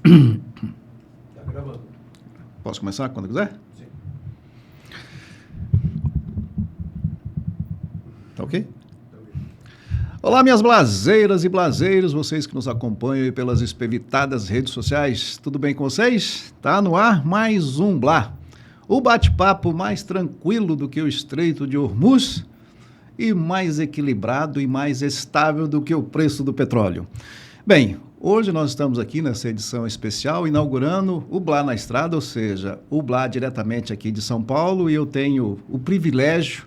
Tá gravando. Posso começar quando quiser? Sim. Tá ok? Olá, minhas blazeiras e blazeiros, vocês que nos acompanham aí pelas espevitadas redes sociais, tudo bem com vocês? Tá no ar mais um Blá, o bate-papo mais tranquilo do que o Estreito de Hormuz e mais equilibrado e mais estável do que o preço do petróleo. Bem, hoje nós estamos aqui nessa edição especial inaugurando o Blá na Estrada, ou seja, o Blá diretamente aqui de São Paulo, e eu tenho o privilégio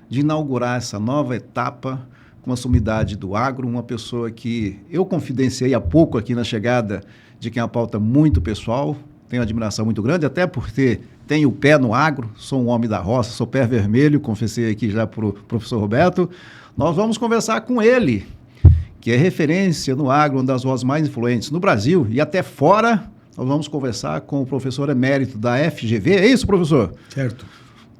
de inaugurar essa nova etapa com a sumidade do agro, uma pessoa que eu confidenciei há pouco aqui na chegada, de quem é uma pauta muito pessoal, tenho admiração muito grande, até porque tenho o pé no agro, sou um homem da roça, sou pé vermelho, confessei aqui já para o professor Roberto. Nós vamos conversar com ele, que é referência no agro, uma das vozes mais influentes no Brasil e até fora. Nós vamos conversar com o professor emérito da FGV, é isso, professor? Certo.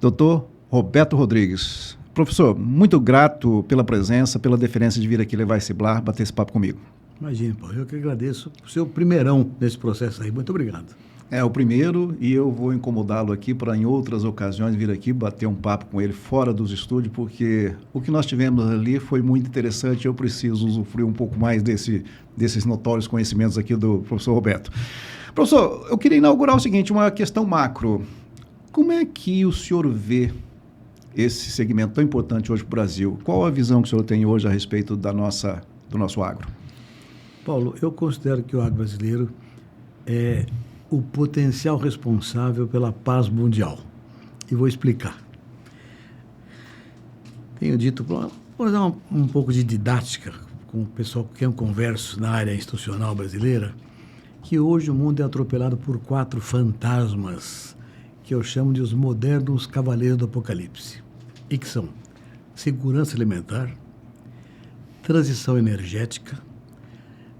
Doutor Roberto Rodrigues. Professor, muito grato pela presença, pela deferência de vir aqui levar esse Blá, bater esse papo comigo. Imagina, Paulo, eu que agradeço o seu primeirão nesse processo aí. Muito obrigado. É o primeiro, e eu vou incomodá-lo aqui para, em outras ocasiões, vir aqui bater um papo com ele fora dos estúdios, porque o que nós tivemos ali foi muito interessante. Eu preciso usufruir um pouco mais desses notórios conhecimentos aqui do professor Roberto. Professor, eu queria inaugurar o seguinte, uma questão macro. Como é que o senhor vê esse segmento tão importante hoje para o Brasil? Qual a visão que o senhor tem hoje a respeito do nosso agro? Paulo, eu considero que o agro brasileiro é o potencial responsável pela paz mundial. E vou explicar. Tenho dito, vou dar um pouco de didática com o pessoal com quem eu converso na área institucional brasileira, que hoje o mundo é atropelado por 4 fantasmas, que eu chamo de os modernos cavaleiros do apocalipse, e que são segurança alimentar, transição energética,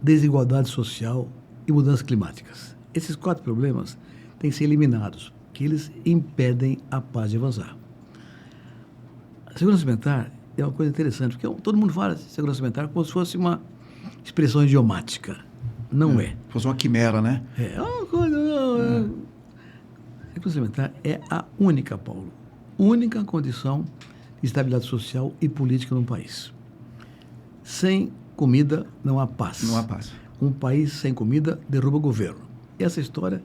desigualdade social e mudanças climáticas. Esses 4 problemas têm que ser eliminados, porque eles impedem a paz de avançar. A segurança alimentar é uma coisa interessante, porque todo mundo fala de segurança alimentar como se fosse uma expressão idiomática. Não é. Fosse uma quimera, né? É uma coisa... A segurança alimentar é a única, Paulo, única condição de estabilidade social e política num país. Sem comida não há paz. Não há paz. Um país sem comida derruba o governo. Essa história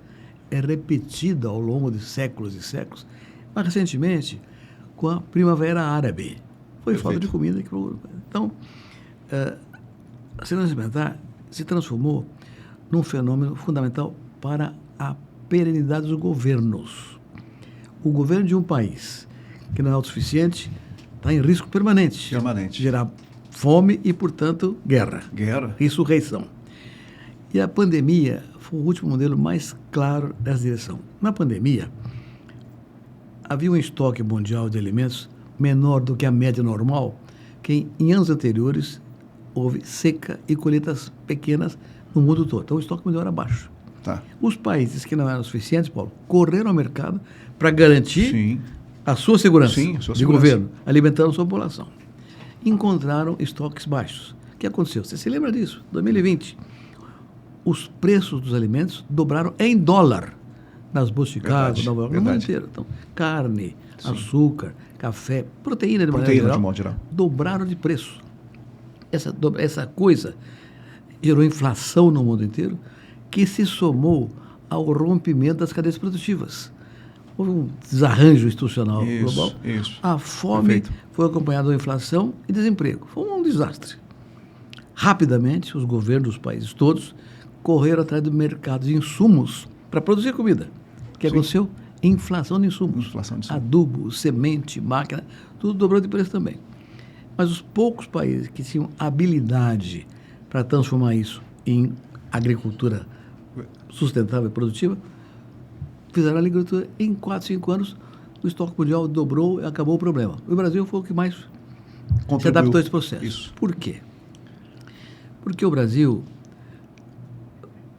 é repetida ao longo de séculos e séculos, mas recentemente com a Primavera Árabe. Foi falta de comida. Então, a segurança alimentar se transformou num fenômeno fundamental para a perenidade dos governos. O governo de um país que não é autossuficiente está em risco permanente. Permanente. Gerar fome e, portanto, guerra. Guerra. Insurreição. E a pandemia foi o último modelo mais claro dessa direção. Na pandemia, havia um estoque mundial de alimentos menor do que a média normal, que em anos anteriores houve seca e colheitas pequenas no mundo todo. Então o estoque mundial era baixo. Tá. Os países que não eram suficientes, Paulo, correram ao mercado para garantir Sim. a sua segurança, Sim, a sua de segurança. governo, alimentando a sua população. Encontraram estoques baixos. O que aconteceu? Você se lembra disso? 2020. Os preços dos alimentos dobraram em dólar nas bolsas de Chicago, Nova York, no mundo inteiro. Então, carne, Sim. açúcar, café, proteína de modo geral, dobraram de preço. Essa coisa gerou inflação no mundo inteiro, que se somou ao rompimento das cadeias produtivas. Houve um desarranjo institucional global. Isso. A fome foi acompanhada da inflação e desemprego. Foi um desastre. Rapidamente, os governos dos países todos correram atrás do mercado de insumos para produzir comida. O que aconteceu? Inflação de insumos. Inflação de insumos. Adubo, semente, máquina, tudo dobrou de preço também. Mas os poucos países que tinham habilidade para transformar isso em agricultura sustentável e produtiva, fizeram a agricultura em 4, 5 anos, o estoque mundial dobrou e acabou o problema. O Brasil foi o que mais se adaptou a esse processo. Isso. Por quê? Porque o Brasil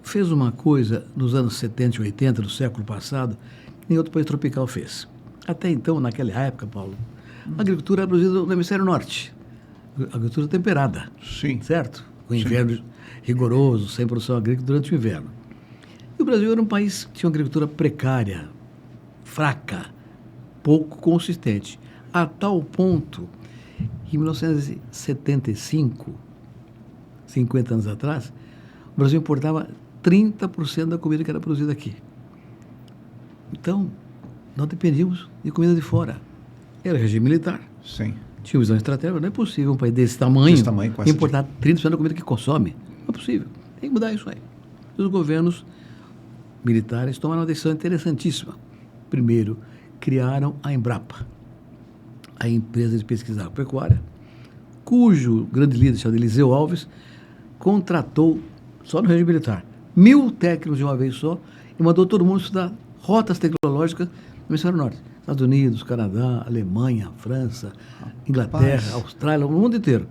fez uma coisa nos anos 70 e 80 do século passado que nenhum outro país tropical fez. Até então, naquela época, Paulo, a agricultura era produzida no hemisfério norte. A agricultura temperada. Sim. Certo? Com inverno rigoroso, sem produção agrícola durante o inverno. E o Brasil era um país que tinha uma agricultura precária, fraca, pouco consistente, a tal ponto que em 1975, 50 anos atrás, o Brasil importava 30% da comida que era produzida aqui. Então, nós dependíamos de comida de fora. Era regime militar. Sim. Tinha visão estratégica. Não é possível um país desse tamanho importar 30% da comida que consome. Não é possível. Tem que mudar isso aí. Os governos militares tomaram uma decisão interessantíssima. Primeiro, criaram a Embrapa, a empresa de pesquisa agropecuária, cujo grande líder, chamado Eliseu Alves, contratou, só no regime militar, 1.000 técnicos de uma vez só e mandou todo mundo estudar rotas tecnológicas no Hemisfério Norte. Estados Unidos, Canadá, Alemanha, França, Inglaterra, Austrália, o mundo inteiro.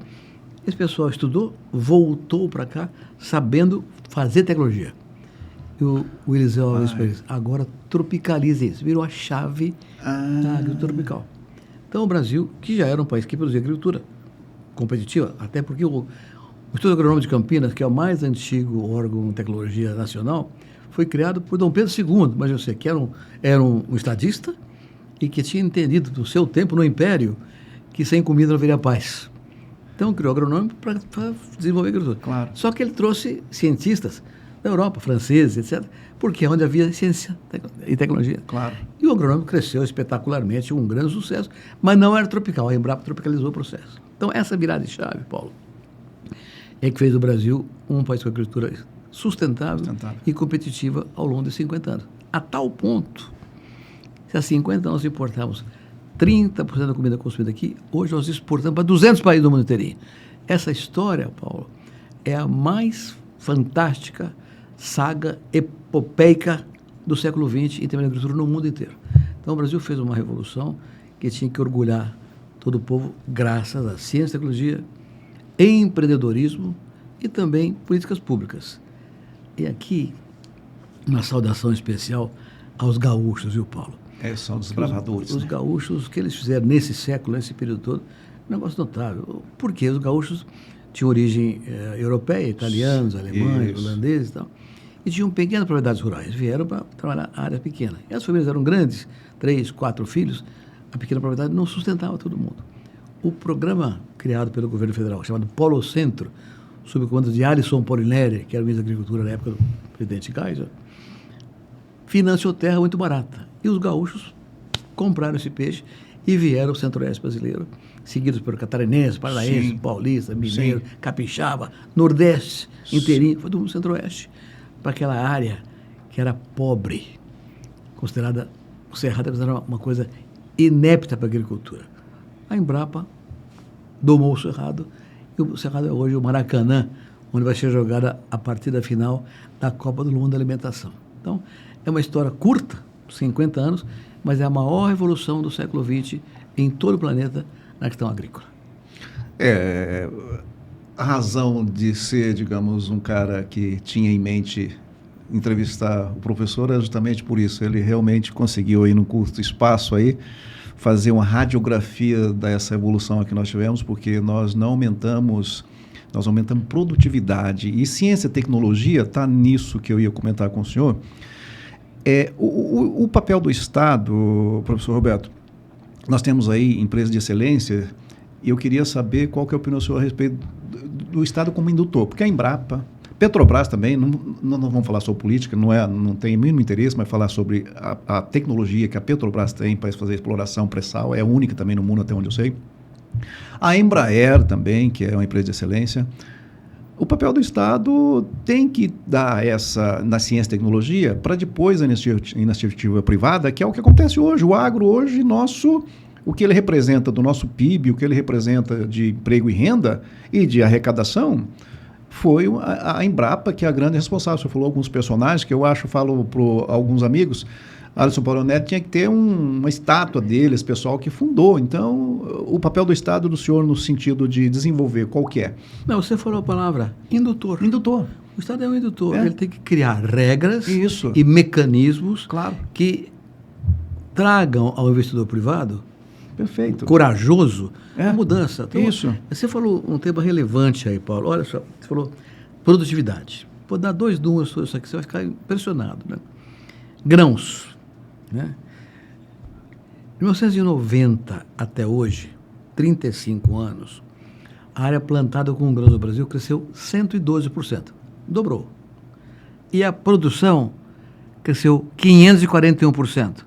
Esse pessoal estudou, voltou para cá, sabendo fazer tecnologia. E o Eliseu Alves fez, agora tropicalize isso. Virou a chave da agricultura tropical. Então o Brasil, que já era um país que produzia agricultura competitiva, até porque o Instituto Agronômico de Campinas, que é o mais antigo órgão de tecnologia nacional, foi criado por Dom Pedro II, mas eu sei que era um estadista e que tinha entendido do seu tempo no Império que sem comida não haveria paz. Então criou o agronômico para desenvolver agricultura. Claro. Só que ele trouxe cientistas da Europa, franceses, etc., porque é onde havia ciência e tecnologia. Claro. E o agronômico cresceu espetacularmente, um grande sucesso, mas não era tropical. A Embrapa tropicalizou o processo. Então essa virada de chave, Paulo, é que fez do Brasil um país com agricultura sustentável e competitiva ao longo de 50 anos. A tal ponto, se há 50 anos nós importávamos 30% da comida consumida aqui, hoje nós exportamos para 200 países do mundo inteirinho. Essa história, Paulo, é a mais fantástica saga epopeica do século XX em termos de agricultura no mundo inteiro. Então o Brasil fez uma revolução que tinha que orgulhar todo o povo graças à ciência e tecnologia, empreendedorismo e também políticas públicas. E aqui, uma saudação especial aos gaúchos, viu, Paulo? São desbravadores. Os gaúchos, o que eles fizeram nesse século, nesse período todo, um negócio notável. Porque os gaúchos tinham origem europeia, italianos, alemães, holandeses e tal, e tinham pequenas propriedades rurais. Vieram para trabalhar áreas pequenas. E as famílias eram grandes, 3, 4 filhos, a pequena propriedade não sustentava todo mundo. O programa criado pelo governo federal, chamado Polo Centro, sob o comando de Alisson Polineri, que era o ministro da Agricultura na época do presidente Geisel, financiou terra muito barata. E os gaúchos compraram esse peixe e vieram ao centro-oeste brasileiro, seguidos pelo catarinense, paranaense, paulista, mineiro, capixaba, nordeste inteirinho, foi do centro-oeste, para aquela área que era pobre, considerada, o Cerrado era considerada uma coisa inepta para a agricultura. A Embrapa domou o Cerrado, e o Cerrado é hoje o Maracanã, onde vai ser jogada a partida final da Copa do Mundo da Alimentação. Então, é uma história curta, 50 anos, mas é a maior revolução do século XX em todo o planeta na questão agrícola. A razão de ser, digamos, um cara que tinha em mente entrevistar o professor é justamente por isso. Ele realmente conseguiu, aí, num curto espaço, aí, fazer uma radiografia dessa evolução que nós tivemos, porque nós aumentamos produtividade. E ciência e tecnologia está nisso que eu ia comentar com o senhor. O papel do Estado, professor Roberto, nós temos aí empresas de excelência e eu queria saber qual que é a opinião do senhor a respeito do Estado como indutor, porque a Embrapa, Petrobras também, não vamos falar sobre política, não tem o mínimo interesse, mas falar sobre a tecnologia que a Petrobras tem para fazer exploração pré-sal, é a única também no mundo, até onde eu sei. A Embraer também, que é uma empresa de excelência. O papel do Estado tem que dar na ciência e tecnologia para depois a iniciativa privada, que é o que acontece hoje. O agro hoje, o que ele representa do nosso PIB, o que ele representa de emprego e renda e de arrecadação, foi a Embrapa, que é a grande responsável. Você falou alguns personagens que eu falo para alguns amigos, Alisson Polineri tinha que ter uma estátua dele, esse pessoal que fundou. Então, o papel do Estado do senhor no sentido de desenvolver, qual que é? Não, você falou a palavra indutor. Indutor. O Estado é um indutor. Ele tem que criar regras Isso. e mecanismos Claro. que tragam ao investidor privado, Perfeito, corajoso, a mudança. Então, Isso. Você falou um tema relevante aí, Paulo. Olha só, você falou produtividade. Vou dar 2 números sobre isso aqui, você vai ficar impressionado, né? Grãos, né? De 1990 até hoje, 35 anos, a área plantada com grãos no Brasil cresceu 112%. Dobrou. E a produção cresceu 541%.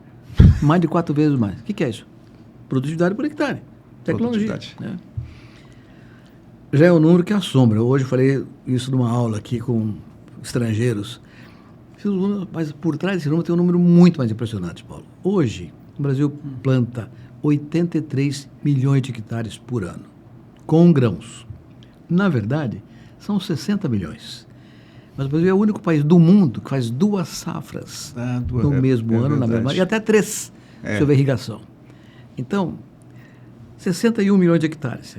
Mais de 4 vezes mais. O que é isso? Produtividade por hectare. Tecnologia. Né? Já é um número que assombra. Hoje eu falei isso numa aula aqui com estrangeiros. Mas por trás desse número tem um número muito mais impressionante, Paulo. Hoje, o Brasil planta 83 milhões de hectares por ano, com grãos. Na verdade, são 60 milhões. Mas o Brasil é o único país do mundo que faz 2 safras no mesmo ano, na mesma, e até 3, se houver irrigação. Então, 61 milhões de hectares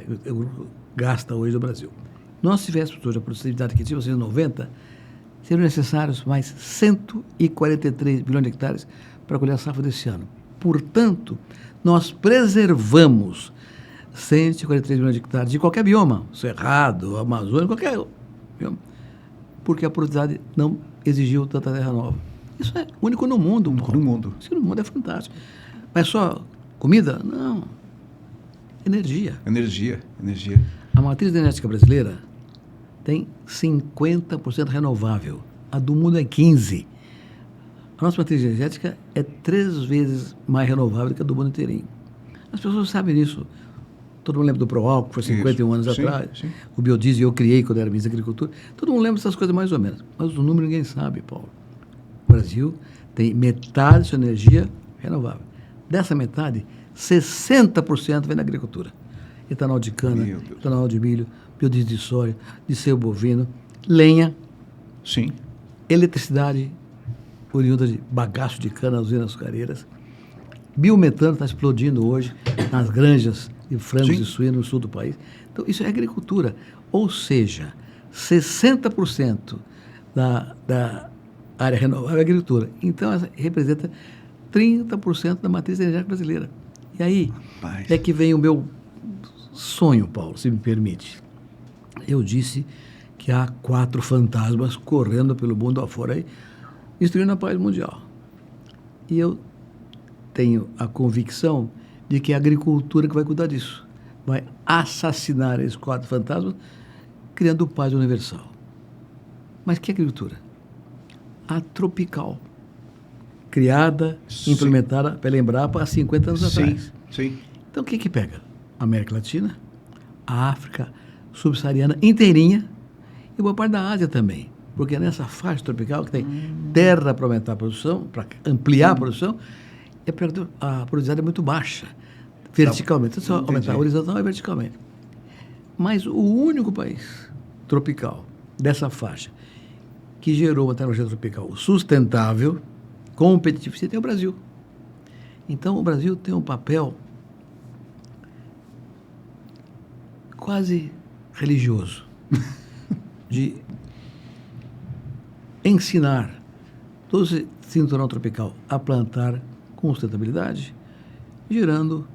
gasta hoje o Brasil. Nós tivéssemos hoje a produtividade que tínhamos em 1990, seriam necessários mais 143 milhões de hectares para colher a safra desse ano. Portanto, nós preservamos 143 milhões de hectares de qualquer bioma, Cerrado, Amazônia, qualquer bioma, porque a produtividade não exigiu tanta terra nova. Isso é único no mundo. Único no mundo. Isso no mundo é fantástico. Mas só comida? Não. Energia. Energia. A matriz energética brasileira tem 50% renovável. A do mundo é 15%. A nossa matriz energética é 3 vezes mais renovável do que a do mundo inteirinho. As pessoas sabem disso. Todo mundo lembra do Proálcool, que foi 51 anos atrás. Sim. O biodiesel eu criei quando era ministro da Agricultura. Todo mundo lembra dessas coisas mais ou menos. Mas o número ninguém sabe, Paulo. O Brasil tem metade de sua energia renovável. Dessa metade, 60% vem da agricultura. Etanol de cana, etanol de milho, biodiesel de soja, de sebo bovino, lenha, sim, eletricidade oriunda de bagaço de cana, usinas açucareiras. Biometano está explodindo hoje nas granjas de frangos e suínos no sul do país. Então, isso é agricultura. Ou seja, 60% da área renovável é agricultura. Então, essa representa 30% da matriz energética brasileira. E aí é que vem o meu sonho, Paulo, se me permite. Eu disse que há 4 fantasmas correndo pelo mundo afora aí, destruindo a paz mundial. E eu tenho a convicção de que é a agricultura que vai cuidar disso. Vai assassinar esses 4 fantasmas, criando paz universal. Mas que agricultura? A tropical. Criada, implementada pela Embrapa há 50 anos atrás. Sim. Então, o que pega? A América Latina, a África subsaariana inteirinha e boa parte da Ásia também. Porque nessa faixa tropical, que tem terra para aumentar a produção, para ampliar a produção, a produtividade é muito baixa, verticalmente. Só aumentar horizontal e verticalmente. Mas o único país tropical dessa faixa que gerou uma tecnologia tropical sustentável, competitivo, é o Brasil. Então, o Brasil tem um papel quase religioso de ensinar todo esse cinturão tropical a plantar com sustentabilidade, gerando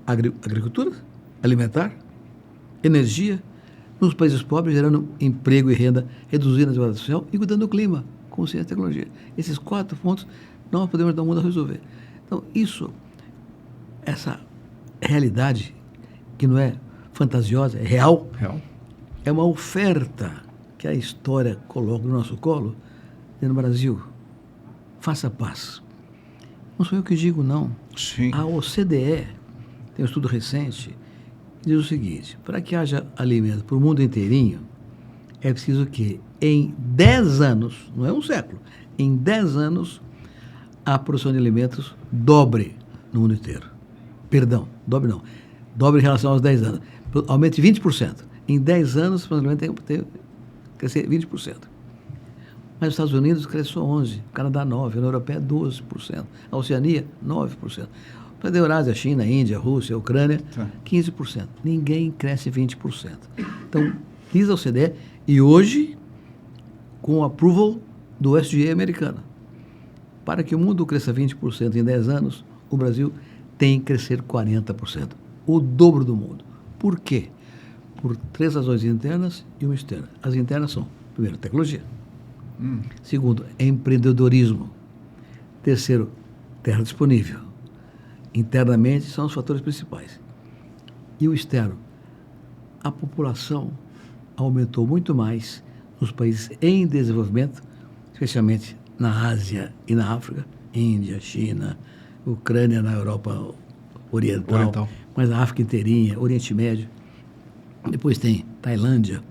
agricultura alimentar, energia, nos países pobres, gerando emprego e renda, reduzindo a desigualdade social e cuidando do clima, com ciência e tecnologia. Esses 4 pontos nós podemos dar o mundo a resolver. Então, essa realidade, que não é fantasiosa, é real, é uma oferta que a história coloca no nosso colo, dizendo: Brasil, faça paz. Não sou eu que digo, não. Sim. A OCDE tem um estudo recente que diz o seguinte: para que haja alimento para o mundo inteirinho, é preciso que em 10 anos, não é um século, em 10 anos, a produção de alimentos dobre no mundo inteiro. Perdão, dobre não. Dobre em relação aos 10 anos. Aumente 20%. Em 10 anos, o produção de alimentos tem que crescer 20%. Mas os Estados Unidos cresce só 11%, o Canadá 9%, a União Europeia 12%, a Oceania 9%. Para a Eurásia, China, Índia, Rússia, Ucrânia, 15%. Ninguém cresce 20%. Então, diz a OCDE, e hoje, com o approval do SDA americano, para que o mundo cresça 20% em 10 anos, o Brasil tem que crescer 40%, o dobro do mundo. Por quê? Por 3 razões internas e uma externa. As internas são, primeiro, tecnologia. Segundo, empreendedorismo. Terceiro, terra disponível. Internamente são os fatores principais. E o externo, a população aumentou muito mais nos países em desenvolvimento, especialmente na Ásia e na África, Índia, China, Ucrânia na Europa Oriental. Mas a África inteirinha, Oriente Médio. Depois tem Tailândia,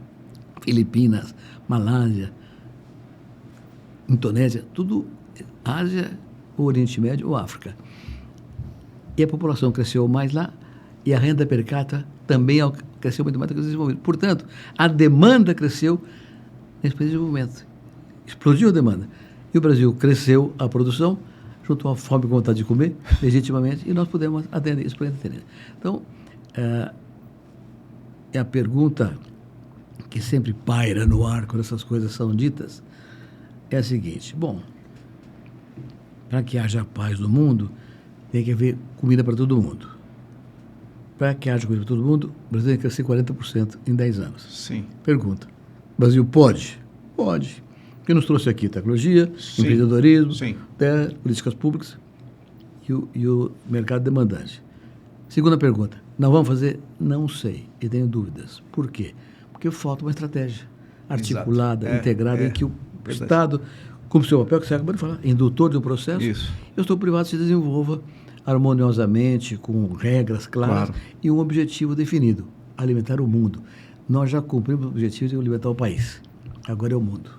Filipinas, Malásia, Indonésia, tudo Ásia, Oriente Médio ou África. E a população cresceu mais lá e a renda per capita também cresceu muito mais do que os desenvolvidos. Portanto, a demanda cresceu nesse país de desenvolvimento. Explodiu a demanda. E o Brasil cresceu a produção, junto à fome e vontade de comer, legitimamente, e nós pudemos atender isso. Então, a pergunta que sempre paira no ar quando essas coisas são ditas é a seguinte: bom, para que haja paz no mundo, tem que haver comida para todo mundo. Para que haja comida para todo mundo, o Brasil tem que crescer 40% em 10 anos. Sim. Pergunta: o Brasil pode? Pode. O que nos trouxe aqui? Tecnologia, empreendedorismo, terra, políticas públicas e o mercado demandante. Segunda pergunta: não vamos fazer? Não sei, e tenho dúvidas. Por quê? Porque falta uma estratégia articulada, integrada, em que o Estado, como seu papel, que você acabou de falar, indutor de um processo, e o setor privado se desenvolva harmoniosamente, com regras claras e um objetivo definido: alimentar o mundo. Nós já cumprimos o objetivo de alimentar o país. Agora é o mundo.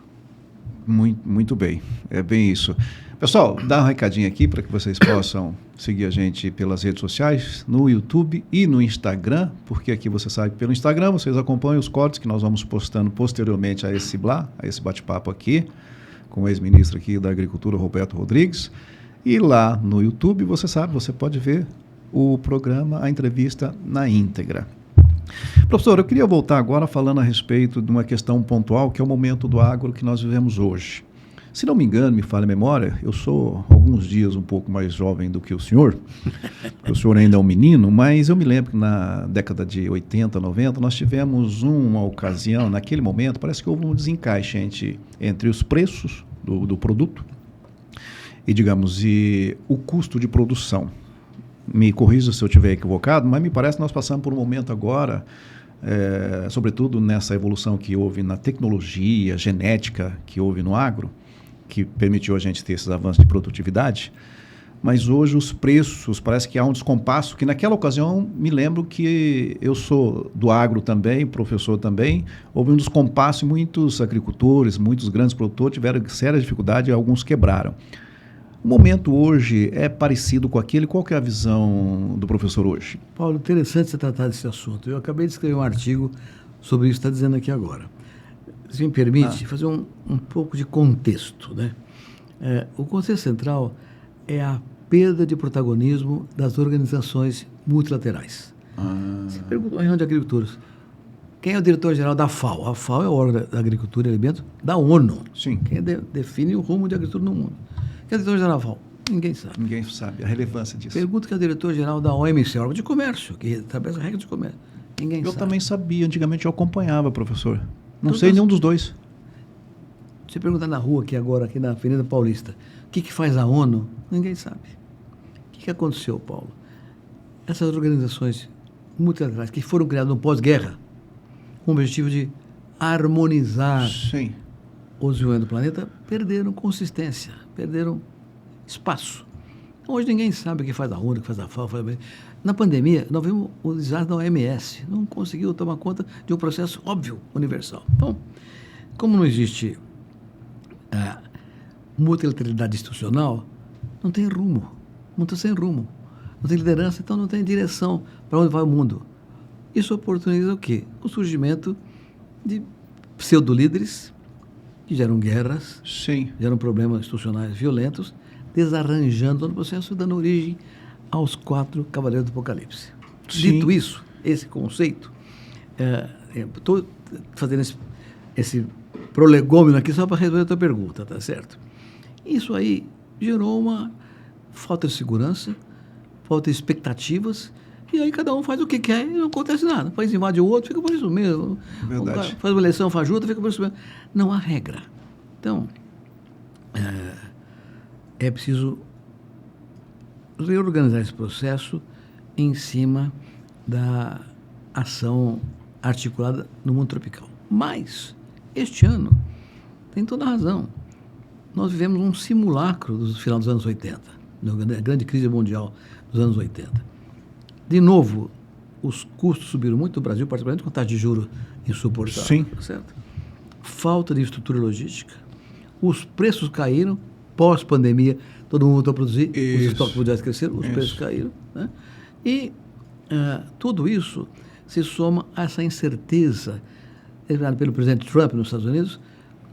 Muito bem, é bem isso. Pessoal, dá um recadinho aqui para que vocês possam seguir a gente pelas redes sociais, no YouTube e no Instagram, porque aqui você sabe que pelo Instagram vocês acompanham os cortes que nós vamos postando posteriormente a esse bate-papo aqui, com o ex-ministro aqui da Agricultura, Roberto Rodrigues. E lá no YouTube, você sabe, você pode ver o programa, a entrevista na íntegra. Professor, eu queria voltar agora falando a respeito de uma questão pontual, que é o momento do agro que nós vivemos hoje. Se não me engano, me falha a memória, eu sou alguns dias um pouco mais jovem do que o senhor, porque o senhor ainda é um menino, mas eu me lembro que na década de 80, 90, nós tivemos uma ocasião, naquele momento, parece que houve um desencaixe entre os preços do produto e, digamos, o custo de produção. Me corrija se eu estiver equivocado, mas me parece que nós passamos por um momento agora, sobretudo nessa evolução que houve na tecnologia, genética que houve no agro, que permitiu a gente ter esses avanços de produtividade, mas hoje os preços, parece que há um descompasso, que naquela ocasião me lembro que eu sou do agro também, professor também, houve um descompasso e muitos agricultores, muitos grandes produtores tiveram séria dificuldade e alguns quebraram. O momento hoje é parecido com aquele? Qual que é a visão do professor hoje? Paulo, interessante você tratar desse assunto. Eu acabei de escrever um artigo sobre isso que está dizendo aqui agora. Se me permite fazer um pouco de contexto, né? O contexto central é a perda de protagonismo das organizações multilaterais. Você pergunta uma reunião de agricultores: quem é o diretor-geral da FAO? A FAO é o órgão da agricultura e alimentos da ONU. Sim. Quem define o rumo de agricultura no mundo. Quem é o diretor-geral da FAO? Ninguém sabe. Ninguém sabe a relevância disso. Pergunta que é o diretor-geral da OMC, órgão de comércio, que estabelece a regra de comércio. Ninguém sabe. Eu também sabia, antigamente eu acompanhava, professor. Não sei nenhum dos dois. Você pergunta na rua aqui agora, aqui na Avenida Paulista, o que faz a ONU? Ninguém sabe. O que aconteceu, Paulo? Essas organizações multilaterais que foram criadas no pós-guerra, com o objetivo de harmonizar o desenvolvimento do planeta, perderam consistência, perderam espaço. Hoje ninguém sabe o que faz a ONU, o que faz a FAO. Na pandemia, nós vimos o desastre da OMS. Não conseguiu tomar conta de um processo óbvio, universal. Então, como não existe multilateralidade institucional, não tem rumo. Não está sem rumo. Não tem liderança, então não tem direção para onde vai o mundo. Isso oportuniza o quê? O surgimento de pseudo-líderes que geram guerras, geram problemas institucionais violentos, desarranjando todo o processo, dando origem aos 4 Cavaleiros do Apocalipse. Dito isso, esse conceito, estou fazendo esse prolegômeno aqui só para resolver a tua pergunta, tá certo? Isso aí gerou uma falta de segurança, falta de expectativas, e aí cada um faz o que quer e não acontece nada. O país invade o outro, fica por isso mesmo. Verdade. Faz uma eleição fajuta, fica por isso mesmo. Não há regra. Então, é preciso reorganizar esse processo em cima da ação articulada no mundo tropical. Mas, este ano, tem toda a razão. Nós vivemos um simulacro do final dos anos 80, da grande crise mundial dos anos 80. De novo, os custos subiram muito no Brasil, particularmente com taxa de juros insuportável. Sim. Certo? Falta de estrutura logística. Os preços caíram, pós-pandemia, todo mundo voltou a produzir, os estoques mundiais cresceram, os preços caíram. Né? E tudo isso se soma a essa incerteza revelada pelo presidente Trump nos Estados Unidos,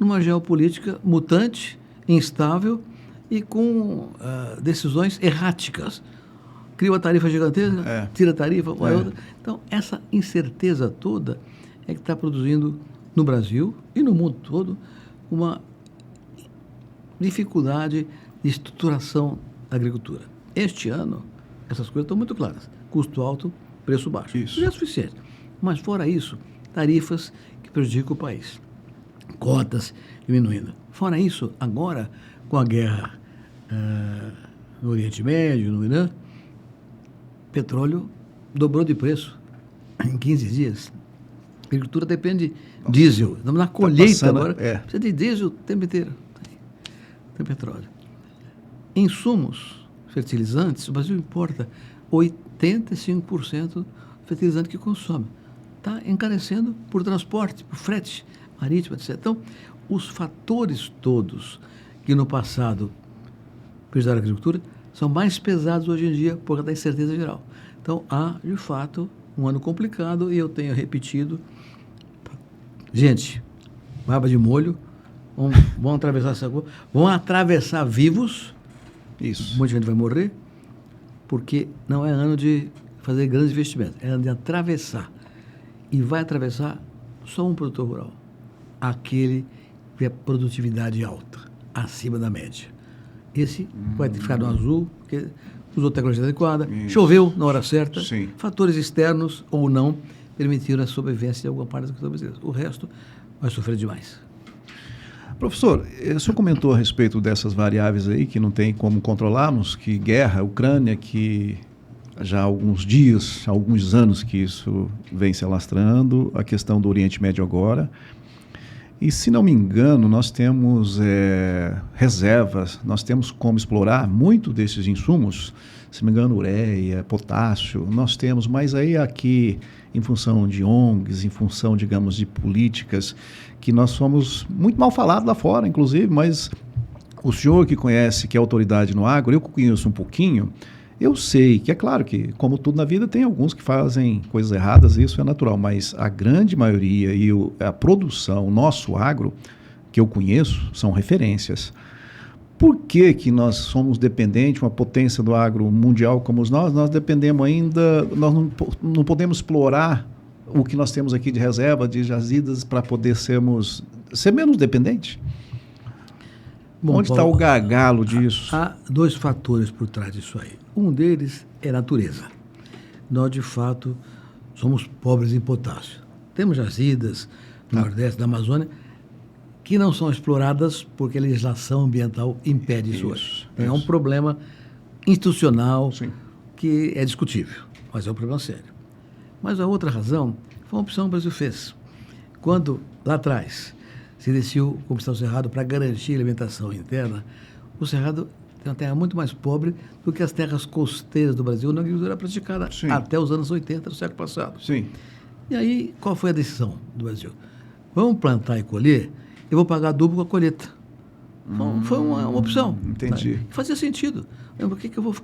numa geopolítica mutante, instável e com decisões erráticas. Cria uma tarifa gigantesca, tira a tarifa, vai outra. Então, essa incerteza toda é que está produzindo no Brasil e no mundo todo uma dificuldade de estruturação da agricultura. Este ano, essas coisas estão muito claras. Custo alto, preço baixo. Isso é suficiente. Mas, fora isso, tarifas que prejudicam o país. Cotas diminuindo. Fora isso, agora, com a guerra no Oriente Médio, no Irã, petróleo dobrou de preço em 15 dias. A agricultura depende de diesel. Estamos na colheita agora. Precisa de diesel o tempo inteiro. Tem petróleo. Insumos, fertilizantes, o Brasil importa 85% do fertilizante que consome. Está encarecendo por transporte, por frete marítimo, etc. Então, os fatores todos que no passado prejudicaram a agricultura são mais pesados hoje em dia por causa da incerteza geral. Então, há, de fato, um ano complicado e eu tenho repetido. Gente, barba de molho, vão atravessar essa rua, vão atravessar vivos. Isso. Muita gente vai morrer, porque não é ano de fazer grandes investimentos, é ano de atravessar. E vai atravessar só um produtor rural, aquele que tem a produtividade alta, acima da média. Esse vai ficar no azul, porque usou tecnologia adequada, choveu na hora certa, fatores externos ou não permitiram a sobrevivência de alguma parte das agricultura brasileira. O resto vai sofrer demais. Professor, o senhor comentou a respeito dessas variáveis aí que não tem como controlarmos, que guerra, Ucrânia, que já há alguns dias, há alguns anos que isso vem se alastrando, a questão do Oriente Médio agora. E, se não me engano, nós temos reservas, nós temos como explorar muito desses insumos, se não me engano, ureia, potássio, nós temos, mas aí aqui, em função de ONGs, em função, digamos, de políticas, que nós somos muito mal falados lá fora, inclusive, mas o senhor que conhece, que é autoridade no agro, eu conheço um pouquinho, eu sei que, é claro que, como tudo na vida, tem alguns que fazem coisas erradas, isso é natural, mas a grande maioria e a produção, o nosso agro, que eu conheço, são referências. Por que que nós somos dependentes, uma potência do agro mundial como nós dependemos ainda, nós não podemos explorar o que nós temos aqui de reserva, de jazidas, para poder ser menos dependentes? Bom, onde está o gargalo disso? Há dois fatores por trás disso aí. Um deles é a natureza. Nós, de fato, somos pobres em potássio. Temos jazidas no Nordeste, na Amazônia, que não são exploradas porque a legislação ambiental impede isso hoje. É um problema institucional que é discutível, mas é um problema sério. Mas a outra razão foi uma opção que o Brasil fez. Quando, lá atrás, se decidiu combustível Cerrado para garantir a alimentação interna, o Cerrado tem uma terra muito mais pobre do que as terras costeiras do Brasil, onde a agricultura era praticada até os anos 80 do século passado. E aí, qual foi a decisão do Brasil? Vamos plantar e colher, eu vou pagar duplo com a colheita. Foi uma opção. Entendi. Tá? Fazia sentido. Por que eu vou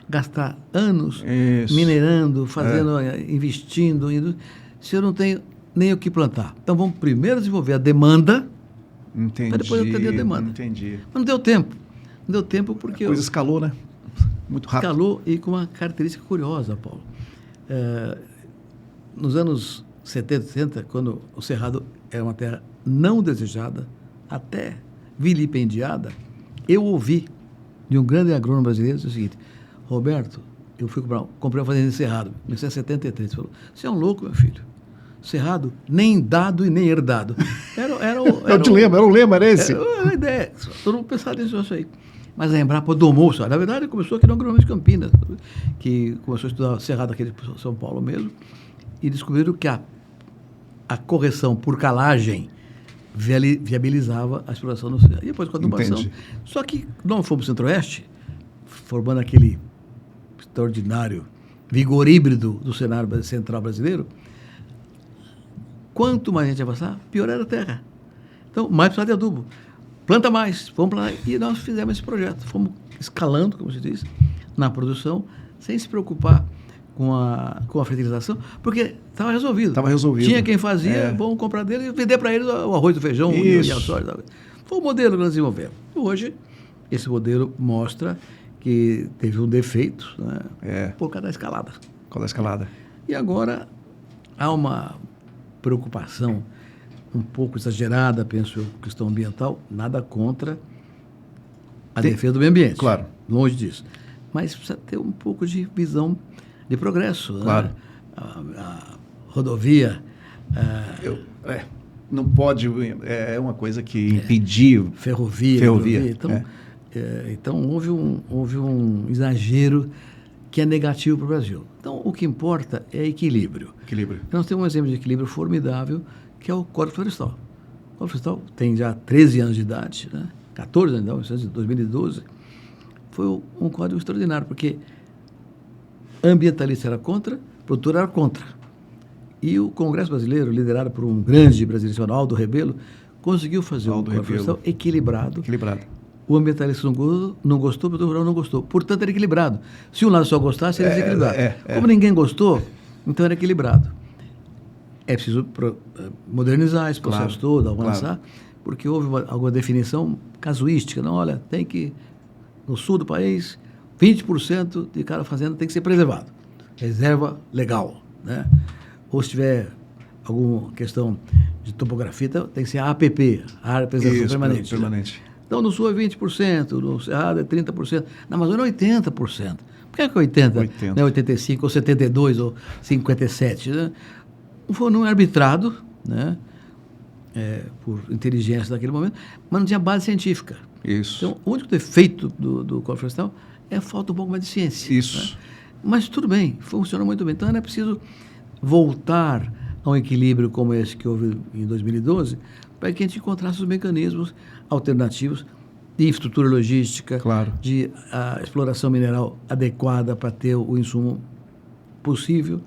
gastar anos minerando, fazendo, investindo, se eu não tenho nem o que plantar? Então, vamos primeiro desenvolver a demanda, para depois atender a demanda. Mas não deu tempo. Não deu tempo porque... A coisa escalou, né? Muito rápido. Escalou e com uma característica curiosa, Paulo. Nos anos 70, 60, quando o Cerrado era uma terra não desejada, até vilipendiada, eu ouvi de um grande agrônomo brasileiro o seguinte: Roberto, eu fui comprei uma fazenda em Cerrado, em 1973. Ele falou: você é um louco, meu filho. Cerrado, nem dado e nem herdado. Eu te lembro, era o lema, era esse. Era a ideia, todo mundo pensava nisso aí. Mas a Embrapa domou, na verdade, começou aqui no Agrônomo de Campinas, que começou a estudar Cerrado aqui em São Paulo mesmo, e descobriram que a correção por calagem viabilizava a exploração no Cerrado. E depois com a adubação. Entendi. Só que nós fomos para o Centro-Oeste, formando aquele extraordinário vigor híbrido do cenário central brasileiro. Quanto mais a gente avançar, pior era a terra. Então, mais precisava de adubo. Planta mais, vamos plantar. E nós fizemos esse projeto. Fomos escalando, como se diz, na produção, sem se preocupar com a fertilização, porque estava resolvido. Estava resolvido. Tinha quem fazia, vamos comprar dele e vender para eles o arroz, o feijão e a soja. Foi o modelo que nós desenvolvemos. Hoje, esse modelo mostra que teve um defeito, né, por causa da escalada. Por causa da escalada. E agora há uma preocupação um pouco exagerada, penso eu, questão ambiental, nada contra a defesa do meio ambiente. Claro. Longe disso. Mas precisa ter um pouco de visão de progresso. Claro. Né? A rodovia... não pode... É uma coisa que impedir... Ferrovia. Então, houve um exagero que é negativo para o Brasil. Então, o que importa é equilíbrio. Nós temos um exemplo de equilíbrio formidável, que é o Código Florestal. O Código Florestal tem já 13 anos de idade, né? 14 anos de idade, 2012. Foi um código extraordinário, porque ambientalista era contra, produtor era contra. E o Congresso Brasileiro, liderado por um grande brasileiro chamado Aldo Rebelo, conseguiu fazer um Código Florestal equilibrado. O ambientalista não gostou, o produtor rural não gostou. Portanto, era equilibrado. Se um lado só gostasse, era desequilibrado. Como ninguém gostou, então era equilibrado. É preciso modernizar esse processo todo, avançar, porque houve alguma definição casuística. Não, olha, tem que, no sul do país, 20% de cada fazenda tem que ser preservado. Reserva legal, né? Ou se tiver alguma questão de topografia, então, tem que ser a APP, a área de preservação permanente. Né? Então, no sul é 20%, no Cerrado é 30%, na Amazônia é 80%. Por que é 80%? Não é 85%, ou 72%, ou 57%, né? Foi um número arbitrado, né? Por inteligência naquele momento, mas não tinha base científica. Isso. Então, o único defeito do Código Florestal é falta um pouco mais de ciência. Isso. Né? Mas tudo bem, funciona muito bem. Então, era preciso voltar a um equilíbrio como esse que houve em 2012, para que a gente encontrasse os mecanismos alternativos de infraestrutura logística, de exploração mineral adequada para ter o insumo possível.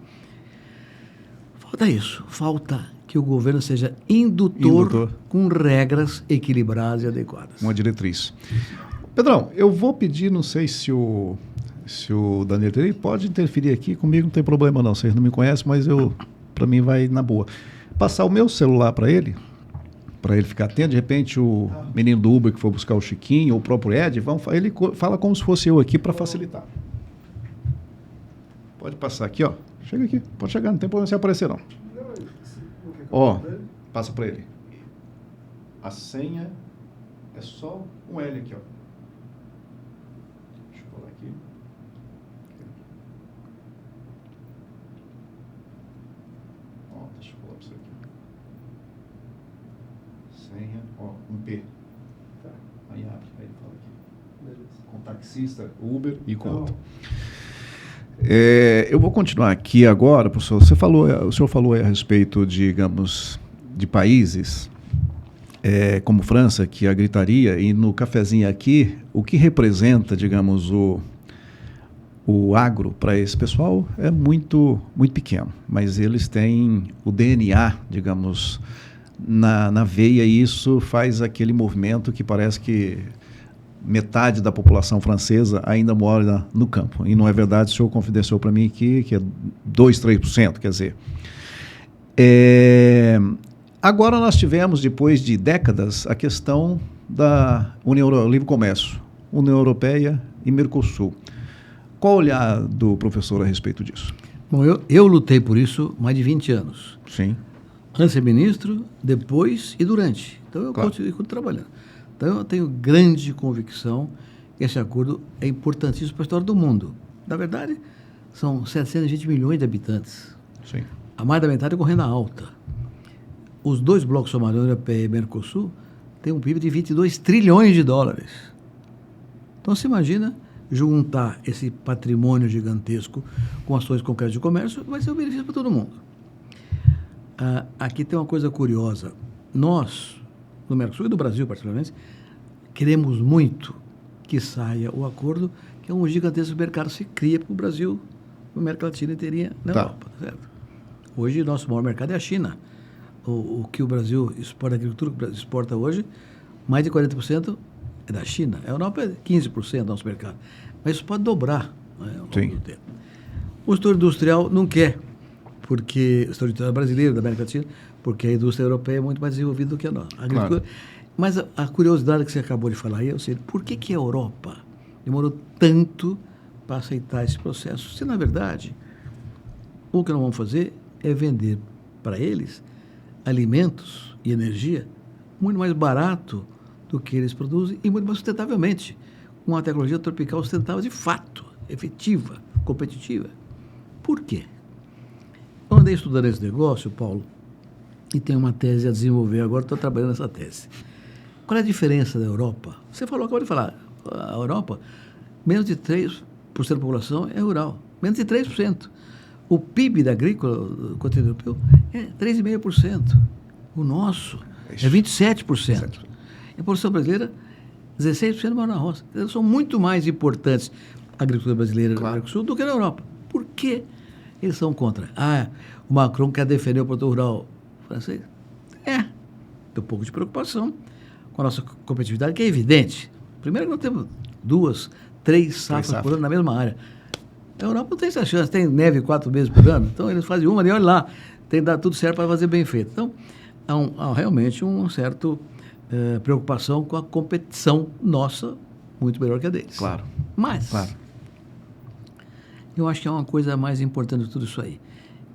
Falta isso, falta que o governo seja indutor com regras equilibradas e adequadas. Uma diretriz. Pedrão, eu vou pedir, não sei se o Daniel pode interferir aqui, comigo não tem problema não, vocês não me conhecem, mas para mim vai na boa. Passar o meu celular para ele ficar atento, de repente o menino do Uber que for buscar o Chiquinho, ou o próprio Ed, ele fala como se fosse eu aqui para facilitar. Pode passar aqui, ó. Chega aqui, pode chegar, não tem problema se aparecer não. Ó, passa para ele. A senha é só um L aqui, ó. Deixa eu colar aqui. Ó, deixa eu colar para você aqui. Senha, ó, um P. Tá. Aí abre, aí ele fala aqui. Beleza. Com taxista, Uber e com outro. Eu vou continuar aqui agora, professor. O senhor falou a respeito, digamos, de países como França, que a gritaria, e no cafezinho aqui, o que representa, digamos, o agro para esse pessoal é muito, muito pequeno, mas eles têm o DNA, digamos, na veia, e isso faz aquele movimento que parece que metade da população francesa ainda mora no campo. E não é verdade, o senhor confidenciou para mim aqui que é 2, 3%, quer dizer. Agora nós tivemos, depois de décadas, a questão da Livre Comércio, União Europeia e Mercosul. Qual o olhar do professor a respeito disso? Bom, eu lutei por isso mais de 20 anos. Sim. Antes de ser ministro, depois e durante. Então eu continuo trabalhando. Então eu tenho grande convicção que esse acordo é importantíssimo para a história do mundo. Na verdade, são 720 milhões de habitantes. Sim. a mais da metade com renda alta. Os dois blocos somados, União Europeia e Mercosul, têm um PIB de 22 trilhões de dólares. Então, se imagina juntar esse patrimônio gigantesco com ações concretas de comércio, vai ser um benefício para todo mundo. Aqui tem uma coisa curiosa. Nós, no Mercosul e do Brasil particularmente, queremos muito que saia o acordo, que é um gigantesco mercado se cria para o Brasil, na América Latina e teria na Europa. Certo? Hoje, nosso maior mercado é a China. O que o Brasil exporta, a agricultura que o Brasil exporta hoje, mais de 40% é da China. A Europa é 15% do nosso mercado. Mas isso pode dobrar, né, ao longo do tempo. O setor industrial não quer, porque o setor industrial brasileiro, da América Latina, porque a indústria europeia é muito mais desenvolvida do que a nossa. Claro. Mas a curiosidade que você acabou de falar aí é o seguinte: por que a Europa demorou tanto para aceitar esse processo? Se, na verdade, o que nós vamos fazer é vender para eles alimentos e energia muito mais barato do que eles produzem e muito mais sustentavelmente. Uma tecnologia tropical sustentável de fato, efetiva, competitiva. Por quê? Eu andei estudando esse negócio, Paulo, e tenho uma tese a desenvolver agora, estou trabalhando nessa tese. Qual é a diferença da Europa? Você acabou de falar, a Europa, menos de 3% da população é rural, menos de 3%. O PIB da agrícola do continente europeu é 3,5%. O nosso é 27%. A população brasileira, 16% mora na roça. Eles são muito mais importantes a agricultura brasileira no Mercosul do que na Europa. Por que eles são contra? O Macron quer defender o produtor rural francês? Tem um pouco de preocupação com a nossa competitividade, que é evidente. Primeiro que nós temos 2, 3 safras por ano na mesma área. A Europa não tem essa chance, tem neve 4 meses por ano, então eles fazem uma, e olha lá, tem que dar tudo certo para fazer bem feito. Então, há realmente uma certa preocupação com a competição nossa, muito melhor que a deles. Claro. Mas, eu acho que é uma coisa mais importante de tudo isso aí,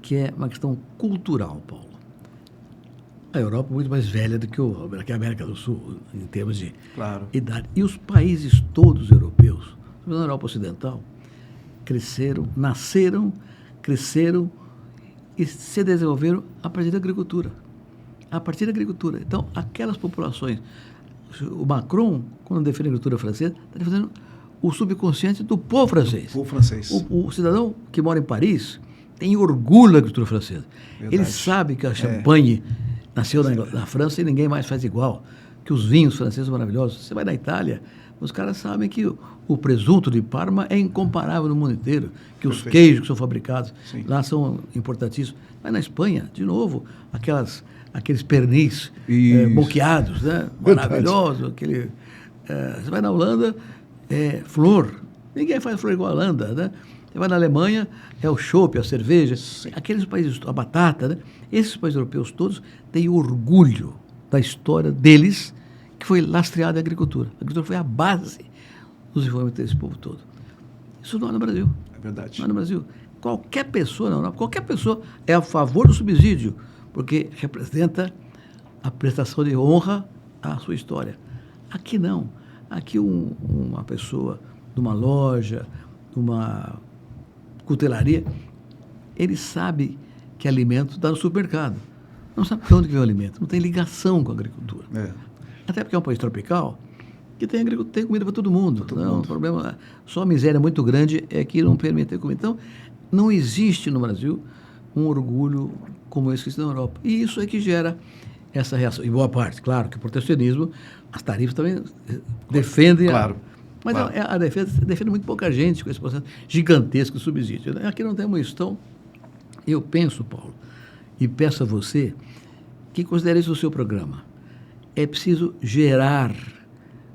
que é uma questão cultural, Paulo. A Europa é muito mais velha do que a América do Sul, em termos de idade. E os países todos europeus, na Europa Ocidental, nasceram, cresceram e se desenvolveram a partir da agricultura. Então, aquelas populações... O Macron, quando defende a agricultura francesa, está defendendo o subconsciente do povo francês. O cidadão que mora em Paris tem orgulho da agricultura francesa. Verdade. Ele sabe que a champanhe nasceu na França e ninguém mais faz igual. Que os vinhos franceses são maravilhosos. Você vai na Itália, os caras sabem que o presunto de Parma é incomparável no mundo inteiro, que os queijos que são fabricados lá são importantíssimos. Mas na Espanha, de novo, aqueles pernis boqueados, né? Maravilhoso. Você vai na Holanda, flor. Ninguém faz flor igual a Holanda, né? Você vai na Alemanha, é o chopp, a cerveja. Aqueles países, a batata, né? Esses países europeus todos têm orgulho da história deles, que foi lastreada a agricultura. A agricultura foi a base do desenvolvimento desse povo todo. Isso não é no Brasil. É verdade. Não é no Brasil. Qualquer pessoa na Europa, qualquer pessoa é a favor do subsídio, porque representa a prestação de honra à sua história. Aqui não. Aqui uma pessoa de uma loja, de uma cutelaria, ele sabe que alimento está no supermercado. Não sabe de onde vem o alimento. Não tem ligação com a agricultura. Até porque é um país tropical que tem comida para todo mundo. O problema, só a miséria muito grande é que não permite ter comida. Então, não existe no Brasil um orgulho como esse que existe na Europa. E isso é que gera essa reação. Em boa parte, claro, que o protecionismo, as tarifas também defendem. Claro. Mas a defesa defende muito pouca gente com esse processo gigantesco de subsídio. Aqui não temos isso. Então, eu penso, Paulo, e peço a você que considere isso o seu programa. É preciso gerar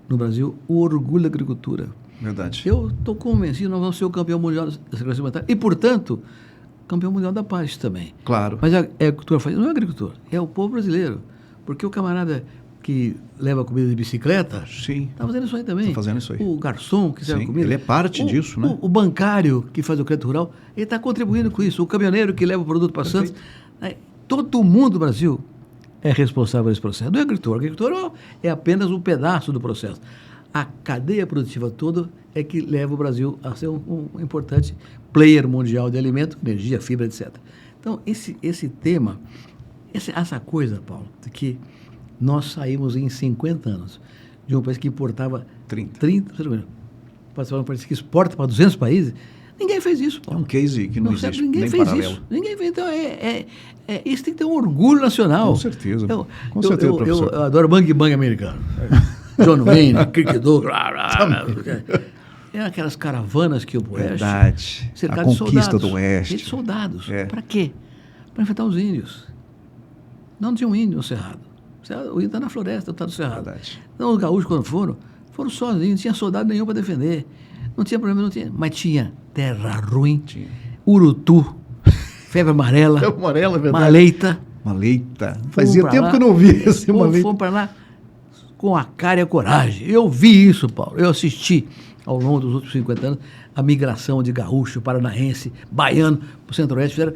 no Brasil o orgulho da agricultura. Verdade. Eu estou convencido que nós vamos ser o campeão mundial da segurança alimentar e, portanto, campeão mundial da paz também. Claro. Mas a agricultura não é agricultor, é o povo brasileiro. Porque o camarada que leva comida de bicicleta está fazendo isso aí também. Está fazendo isso aí. O garçom que serve comida. Ele é parte disso, né? O bancário que faz o crédito rural, ele está contribuindo com isso. O caminhoneiro que leva o produto para Santos. Todo mundo do Brasil é responsável por esse processo. Não é agricultor. O agricultor é apenas um pedaço do processo. A cadeia produtiva toda é que leva o Brasil a ser um importante player mundial de alimento, energia, fibra, etc. Então, esse tema, essa coisa, Paulo, de que nós saímos em 50 anos de um país que importava 30 para um país que exporta para 200 países, ninguém fez isso, Paulo. É um case que não existe, ninguém nem fez paralelo. isso. Ninguém fez. Então, isso tem que ter um orgulho nacional. Com certeza. Com certeza, professor. Eu adoro bang bang americano. John Wayne, Kirk Douglas, aquelas caravanas que o Oeste. Verdade. Cercado A conquista de soldados, do Oeste. De soldados. Para quê? Para enfrentar os índios. Não tinha um índio no Cerrado. O índio está na floresta, está no Cerrado. Verdade. Então, os gaúchos, quando foram sozinhos, não tinha soldado nenhum para defender. Não tinha problema, não tinha. Mas tinha terra ruim, urutu, febre amarela, Febre amarela, verdade. maleita. Maleita. Fazia tempo que eu não ouvia esse maleita. Fomos para lá com a cara e a coragem. Eu vi isso, Paulo. Eu assisti, ao longo dos últimos 50 anos, a migração de gaúcho, paranaense, baiano para o Centro-Oeste.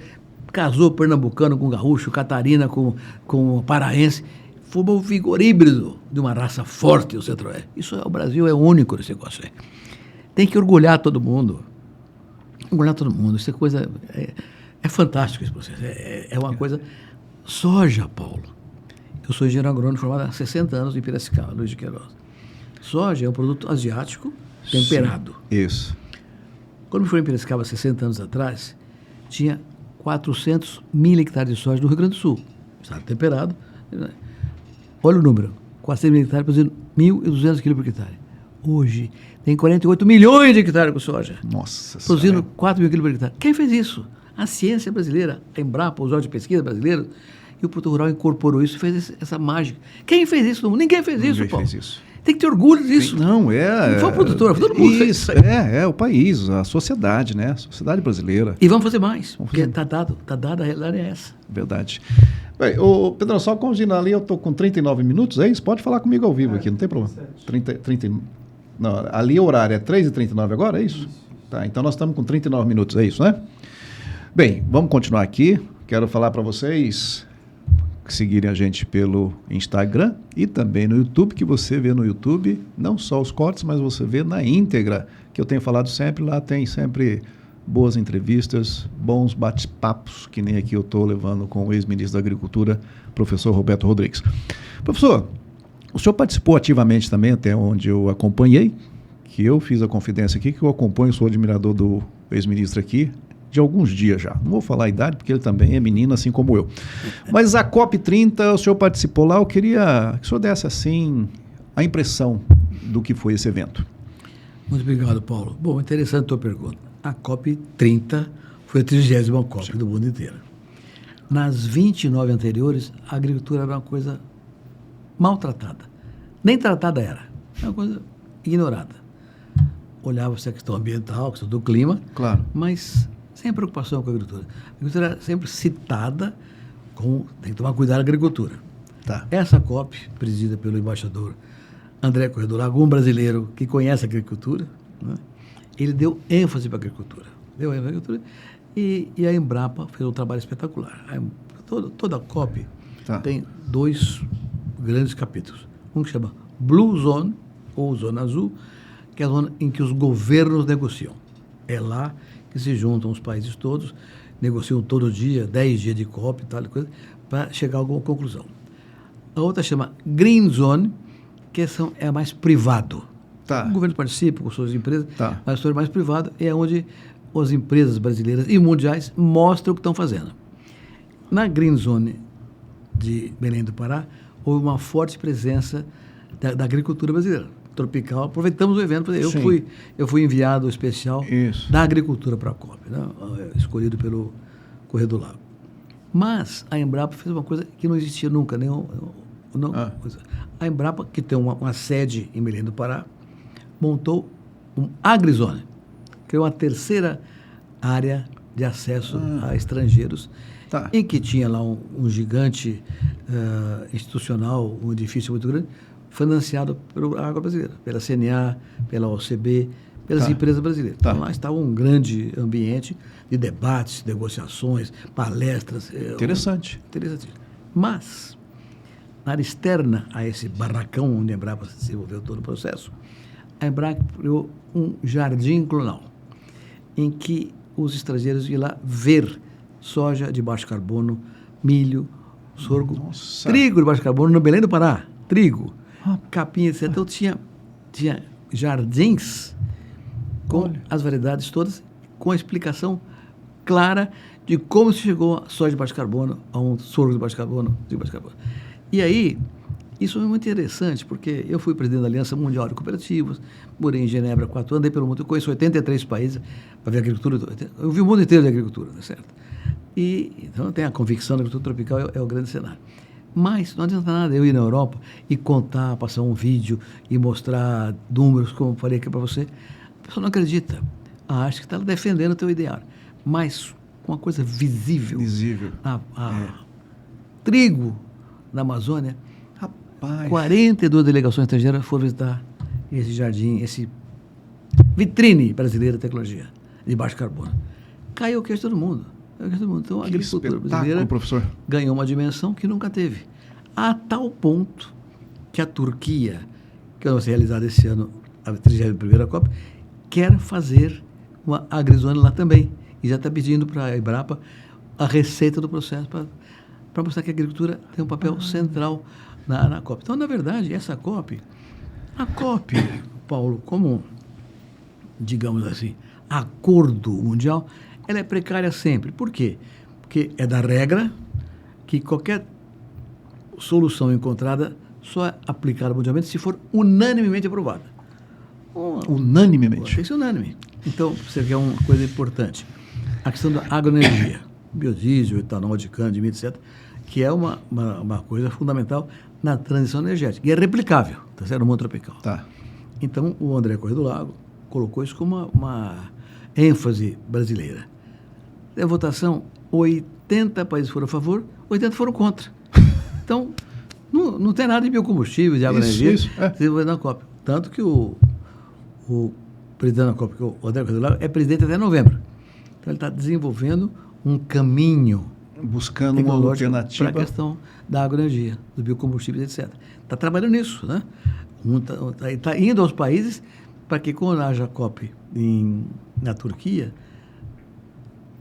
Casou pernambucano com gaúcho, catarina com paraense. Formou um vigor híbrido de uma raça forte o Centro-Oeste. Isso o Brasil é único nesse negócio aí. Tem que orgulhar todo mundo. Orgulhar todo mundo. Isso é coisa... É fantástico esse processo. É uma coisa... Soja, Paulo. Eu sou engenheiro agrônomo formado há 60 anos em Piracicaba, Luiz de Queiroz. Soja é um produto asiático temperado. Sim, isso. Quando eu fui em Piracicaba 60 anos atrás, tinha 400 mil hectares de soja no Rio Grande do Sul. Estado temperado. Olha o número. 400 mil hectares produzindo 1.200 quilos por hectare. Hoje tem 48 milhões de hectares com soja. Nossa produzindo senhora. 4 mil quilos por hectare. Quem fez isso? A ciência brasileira, a Embrapa, os órgãos de pesquisa brasileiros, e o Produto Rural incorporou isso e fez essa mágica. Quem fez isso no mundo? Ninguém fez isso, Paulo. Fez isso. Tem que ter orgulho disso. Não foi o produtor, foi todo mundo isso, fez isso. É o país, a sociedade, né? A sociedade brasileira. E vamos fazer mais, porque está dada, a realidade é essa. Verdade. Bem, o Pedro, só continuar ali, eu estou com 39 minutos, é isso? Pode falar comigo ao vivo aqui, não tem problema. 30, não, ali o horário é 3h39 agora, é isso? Tá, então nós estamos com 39 minutos, é isso, né? Bem, vamos continuar aqui. Quero falar para vocês seguirem a gente pelo Instagram e também no YouTube, que você vê no YouTube, não só os cortes, mas você vê na íntegra, que eu tenho falado sempre, lá tem sempre boas entrevistas, bons bate-papos, que nem aqui eu estou levando com o ex-ministro da Agricultura, professor Roberto Rodrigues. Professor, o senhor participou ativamente também, até onde eu acompanhei, que eu fiz a confidência aqui, que eu acompanho, sou admirador do ex-ministro aqui, de alguns dias já. Não vou falar a idade, porque ele também é menino, assim como eu. Mas a COP30, o senhor participou lá, eu queria que o senhor desse, assim, a impressão do que foi esse evento. Muito obrigado, Paulo. Bom, interessante a tua pergunta. A COP30 foi a 30ª COP do mundo inteiro. Nas 29 anteriores, a agricultura era uma coisa maltratada. Nem tratada era. Era uma coisa ignorada. Olhava-se a questão ambiental, a questão do clima, claro, mas sem preocupação com a agricultura. A agricultura era sempre citada como tem que tomar cuidado com a agricultura. Tá. Essa COP, presidida pelo embaixador André Corrêa do Lago, um brasileiro que conhece a agricultura, né? Ele deu ênfase para a agricultura. E a Embrapa fez um trabalho espetacular. Toda a COP tem 2 grandes capítulos. Um que chama Blue Zone, ou Zona Azul, que é a zona em que os governos negociam. É lá que se juntam os países todos, negociam todo dia, 10 dias de COP e tal, para chegar a alguma conclusão. A outra chama Green Zone, que é mais privado. Tá. O governo participa com suas empresas, tá, mas o setor mais privado é onde as empresas brasileiras e mundiais mostram o que estão fazendo. Na Green Zone de Belém do Pará, houve uma forte presença da agricultura brasileira, tropical. Aproveitamos o evento, eu fui enviado especial da agricultura para a COP, né? Escolhido pelo Correio do Lago. Mas a Embrapa fez uma coisa que não existia nunca. A Embrapa, que tem uma sede em Belém do Pará, montou um AgriZone, que é uma terceira área de acesso a estrangeiros, em que tinha lá um gigante institucional, um edifício muito grande, financiado pela Água Brasileira, pela CNA, pela OCB, pelas empresas brasileiras. Então, lá estava um grande ambiente de debates, negociações, palestras. Interessante. Mas, na área externa a esse barracão onde a Embrapa se desenvolveu todo o processo, a Embrapa criou um jardim clonal, em que os estrangeiros iam lá ver soja de baixo carbono, milho, sorgo, Nossa. trigo de baixo carbono no Belém do Pará, trigo, capim, etc. Então tinha jardins com as variedades todas, com a explicação clara de como se chegou a soja de baixo carbono, a um sorgo de baixo carbono, E aí, isso é muito interessante, porque eu fui presidente da Aliança Mundial de Cooperativas, morei em Genebra 4 anos, andei pelo mundo, eu conheço 83 países para ver agricultura, eu vi o mundo inteiro de agricultura, tá certo? Então eu tenho a convicção que a agricultura tropical é o grande cenário. Mas não adianta nada eu ir na Europa e contar, passar um vídeo e mostrar números, como eu falei aqui para você. A pessoa não acredita. Acha que está defendendo o teu ideário. Mas com uma coisa visível. Trigo na Amazônia. Rapaz. 42 delegações estrangeiras foram visitar esse jardim, esse vitrine brasileira de tecnologia de baixo carbono. Caiu o queixo de todo mundo. Então, a agricultura brasileira, professor, ganhou uma dimensão que nunca teve. A tal ponto que a Turquia, que vai ser realizada esse ano, a 31ª COP, quer fazer uma agrizone lá também. E já está pedindo para a Embrapa a receita do processo para mostrar que a agricultura tem um papel central na COP. Então, na verdade, essa COP, Paulo, como, digamos assim, acordo mundial, ela é precária sempre. Por quê? Porque é da regra que qualquer solução encontrada só é aplicada mundialmente se for unanimemente aprovada. Unanimemente? Tem que ser unânime. Então, você quer uma coisa importante. A questão da agroenergia, biodiesel, etanol de cana, de milho, etc., que é uma coisa fundamental na transição energética. E é replicável, tá certo? No mundo tropical. Tá. Então, o André Corrêa do Lago colocou isso como uma ênfase brasileira. A votação, 80 países foram a favor, 80 foram contra. Então, não tem nada de biocombustível, de agroenergia, na COP. Tanto que o presidente da COP, que o André Corrêa do Lago, é presidente até novembro. Então, ele está desenvolvendo um caminho buscando uma alternativa para a questão da agroenergia, dos biocombustíveis, etc. Está trabalhando nisso, né? Está indo aos países para que, quando haja COP na Turquia,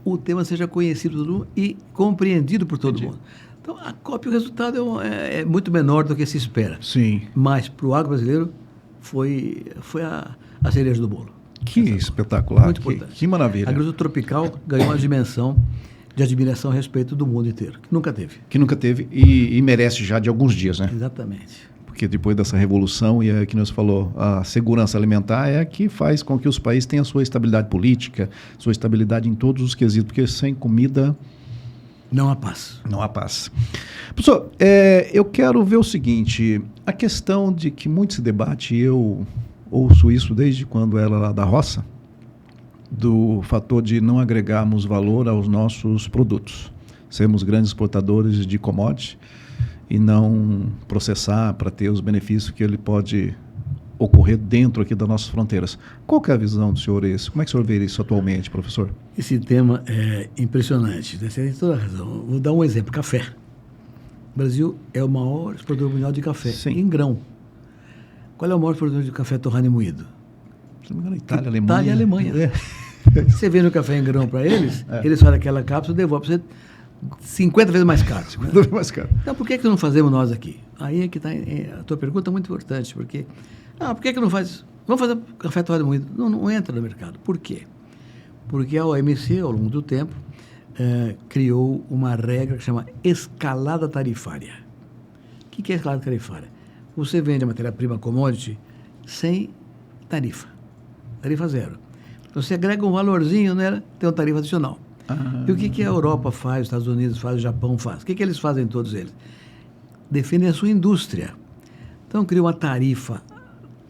o tema seja conhecido por todo mundo e compreendido por todo mundo. Então, a COP, o resultado é muito menor do que se espera. Sim. Mas, para o agro brasileiro, foi a cereja do bolo. Que espetacular. Muito importante. Que maravilha. A agricultura tropical ganhou uma dimensão de admiração a respeito do mundo inteiro, que nunca teve. Que nunca teve e merece já de alguns dias, né? Exatamente. Porque depois dessa revolução, e é que nos falou, a segurança alimentar é a que faz com que os países tenham a sua estabilidade política, sua estabilidade em todos os quesitos, porque sem comida não há paz. Não há paz. Professor, eu quero ver o seguinte, a questão de que muito se debate, e eu ouço isso desde quando era lá da roça, do fator de não agregarmos valor aos nossos produtos, sermos grandes exportadores de commodity, e não processar para ter os benefícios que ele pode ocorrer dentro aqui das nossas fronteiras. Qual que é a visão do senhor esse? Como é que o senhor vê isso atualmente, professor? Esse tema é impressionante, né? Você tem toda a razão. Vou dar um exemplo, café. O Brasil é o maior exportador mundial de café, em grão. Qual é o maior exportador de café torrado e moído? Se não me engano, Itália, Alemanha. Itália e Alemanha. Você vende o café em grão para eles, eles fazem aquela cápsula e devolvem para você 50 vezes mais caro. 50 vezes mais caro. Então, por que não fazemos nós aqui? Aí é que está a tua pergunta é muito importante, porque por que não faz? Vamos fazer café torrado moído. Não entra no mercado. Por quê? Porque a OMC, ao longo do tempo, criou uma regra que chama escalada tarifária. O que é escalada tarifária? Você vende a matéria-prima commodity sem tarifa zero. Você agrega um valorzinho nela, tem uma tarifa adicional. E o que a Europa faz, os Estados Unidos faz, o Japão faz? O que eles fazem, todos eles? Defendem a sua indústria. Então, criam uma tarifa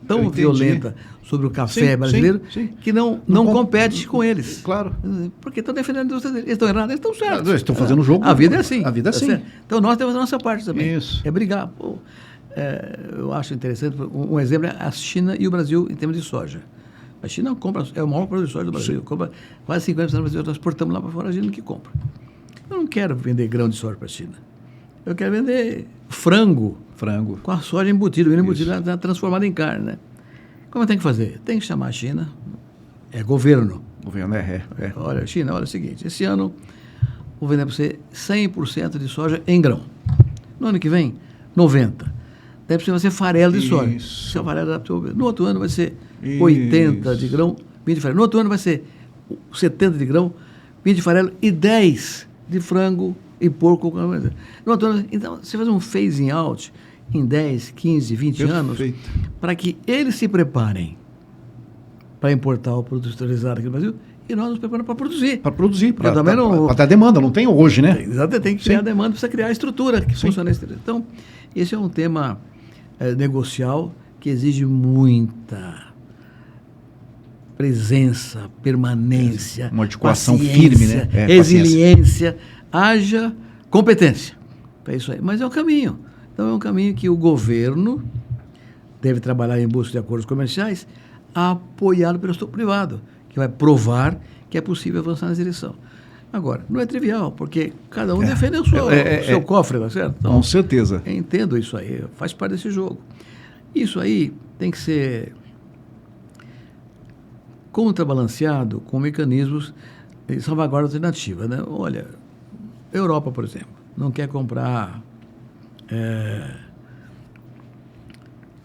tão violenta sobre o café brasileiro que não compete com eles. Claro. Porque estão defendendo a indústria deles. Eles estão errados, eles estão certos. Eles estão fazendo o jogo. A vida é assim. A vida é assim. Então, nós temos a nossa parte também. Isso. É brigar. Eu acho interessante, um exemplo é a China e o Brasil em termos de soja. A China é o maior produtor de soja do Brasil. Compra quase 50% do Brasil. Nós exportamos lá para fora, a China que compra. Eu não quero vender grão de soja para a China. Eu quero vender frango. Com a soja embutida. O milho embutido está transformado em carne, né? Como eu tenho que fazer? Tem que chamar a China. É governo. Governo, Olha, China, olha o seguinte. Esse ano, vou vender para você 100% de soja em grão. No ano que vem, 90%. Daí vai ser farelo de soja. Isso. Seu farelo no outro ano vai ser 80% de grão, 20% de farelo. No outro ano vai ser 70% de grão, 20% de farelo e 10% de frango e porco. No outro ano, então, você faz um phasing out em 10, 15, 20 anos para que eles se preparem para importar o produto industrializado aqui no Brasil e nós nos preparamos para produzir. Para produzir, para dar dar demanda, não tem hoje, né? Tem que criar demanda, precisa criar a estrutura que funciona. Então, esse é um tema negocial que exige muita presença, permanência, uma articulação firme, né? Resiliência, haja competência para isso aí. Mas é um caminho. Então, é um caminho que o governo deve trabalhar em busca de acordos comerciais apoiado pelo setor privado, que vai provar que é possível avançar nessa direção. Agora, não é trivial, porque cada um defende o seu cofre, tá certo? Então, com certeza. Eu entendo isso aí, faz parte desse jogo. Isso aí tem que ser contrabalanceado com mecanismos de salvaguarda alternativa, né? Olha, a Europa, por exemplo, não quer comprar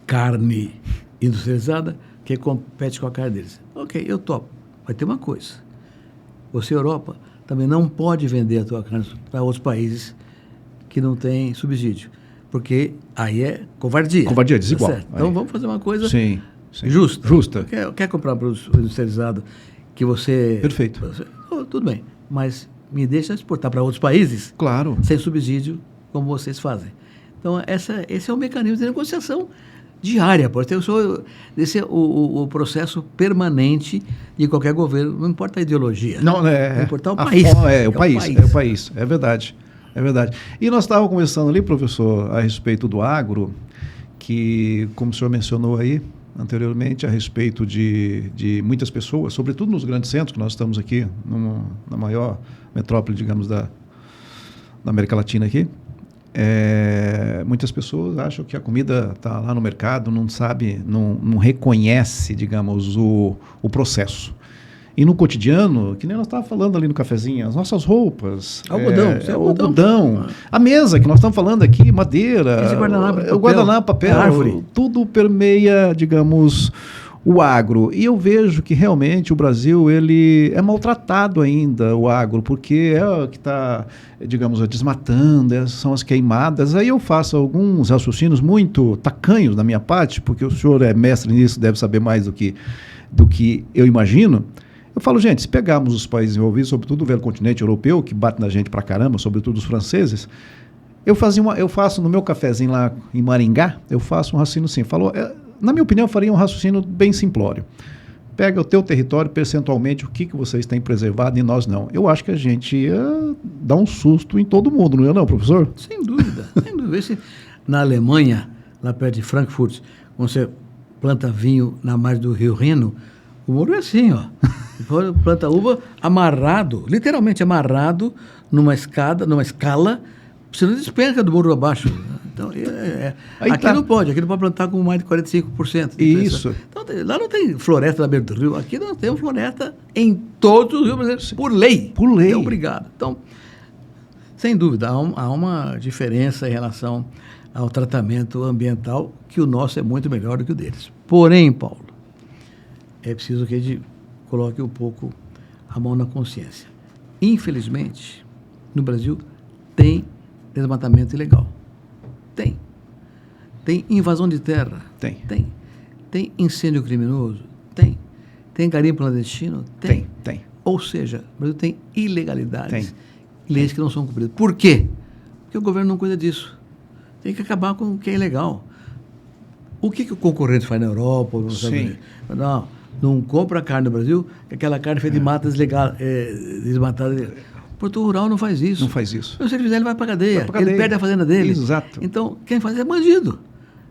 carne industrializada que compete com a carne deles. Ok, eu topo. Vai ter uma coisa. Você, Europa, também não pode vender a tua carne para outros países que não têm subsídio, porque aí é covardia. Covardia, desigual. Tá, então vamos fazer uma coisa justa. Quer comprar um produto industrializado que você... Perfeito. Tudo bem, mas me deixa exportar para outros países, claro, sem subsídio, como vocês fazem. Então, esse é um mecanismo de negociação diária. Esse é o processo permanente de qualquer governo, não importa a ideologia. Não importa o país. O país. É verdade. É verdade. E nós estávamos conversando ali, professor, a respeito do agro, que, como o senhor mencionou aí anteriormente, a respeito de muitas pessoas, sobretudo nos grandes centros, que nós estamos aqui, na maior metrópole, digamos, da América Latina aqui, muitas pessoas acham que a comida está lá no mercado, não sabe, não reconhece, digamos, o processo. E no cotidiano, que nem nós estávamos falando ali no cafezinho, as nossas roupas, algodão, a mesa que nós estamos falando aqui, madeira, o guardanapo, papel, árvore, tudo permeia, digamos, o agro. E eu vejo que realmente o Brasil ele é maltratado ainda, o agro, porque é o que está, digamos, desmatando, são as queimadas. Aí eu faço alguns raciocínios muito tacanhos da minha parte, porque o senhor é mestre nisso, deve saber mais do que eu imagino. Eu falo, gente, se pegarmos os países envolvidos, sobretudo o velho continente europeu, que bate na gente pra caramba, sobretudo os franceses, eu faço no meu cafezinho lá em Maringá, eu faço um raciocínio assim, na minha opinião, eu faria um raciocínio bem simplório. Pega o teu território, percentualmente, o que vocês têm preservado e nós não. Eu acho que a gente ia dar um susto em todo mundo, não é não, professor? Sem dúvida, sem dúvida. Na Alemanha, lá perto de Frankfurt, quando você planta vinho na margem do Rio Reno, o muro é assim, ó. Planta uva amarrado, literalmente amarrado numa escala, você não despenca do muro abaixo. Então, aqui não pode plantar com mais de 45%. Isso. Então, lá não tem floresta na beira do rio, aqui nós temos floresta em todos os rios brasileiros, por lei. Por lei. É obrigado. Então, sem dúvida, há uma diferença em relação ao tratamento ambiental, que o nosso é muito melhor do que o deles. Porém, Paulo, é preciso que a gente coloque um pouco a mão na consciência. Infelizmente, no Brasil, tem desmatamento ilegal. Tem. Tem invasão de terra. Tem. Tem incêndio criminoso. Tem garimpo clandestino. Tem. Ou seja, o Brasil tem ilegalidades. Leis que não são cumpridas. Por quê? Porque o governo não cuida disso. Tem que acabar com o que é ilegal. O que o concorrente faz na Europa? Não compra carne no Brasil, aquela carne feita de matas desmatadas. O produtor rural não faz isso. Não faz isso. Se ele fizer, ele vai para a cadeia. Ele perde a fazenda dele. Exato. Então, quem faz é bandido.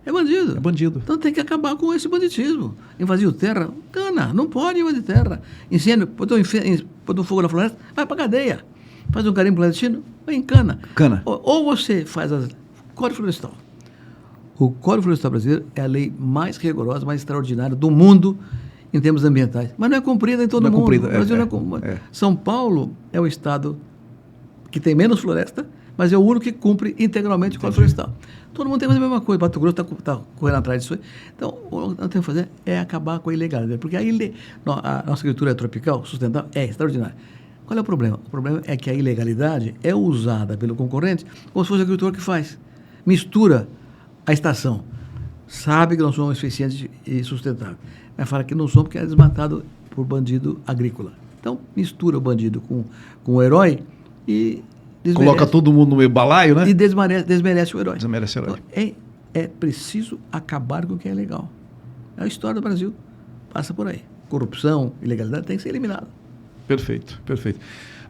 É bandido. Então tem que acabar com esse banditismo. Invadir terra, cana, não pode invadir terra. Incêndio, botou fogo na floresta, vai para a cadeia. Faz um garimpo clandestino, vai em cana. Ou você faz Código Florestal. O Código Florestal brasileiro é a lei mais rigorosa, mais extraordinária do mundo em termos ambientais. Mas não é cumprida em todo mundo. O Brasil não é cumprida. São Paulo é o estado que tem menos floresta, mas é o único que cumpre integralmente o Código Florestal. Todo mundo tem que fazer a mesma coisa. Mato Grosso está correndo atrás disso aí. Então, o que nós temos que fazer é acabar com a ilegalidade, porque a nossa agricultura é tropical, sustentável, é extraordinária. Qual é o problema? O problema é que a ilegalidade é usada pelo concorrente como se fosse o agricultor que faz. Mistura a estação. Sabe que nós somos eficientes e sustentáveis, mas fala que não somos porque é desmatado por bandido agrícola. Então, mistura o bandido com o herói e coloca todo mundo no meio balaio, né? E desmerece o herói. Desmerece o herói. Então, é preciso acabar com o que é ilegal. A história do Brasil passa por aí. Corrupção, ilegalidade tem que ser eliminada. Perfeito, perfeito.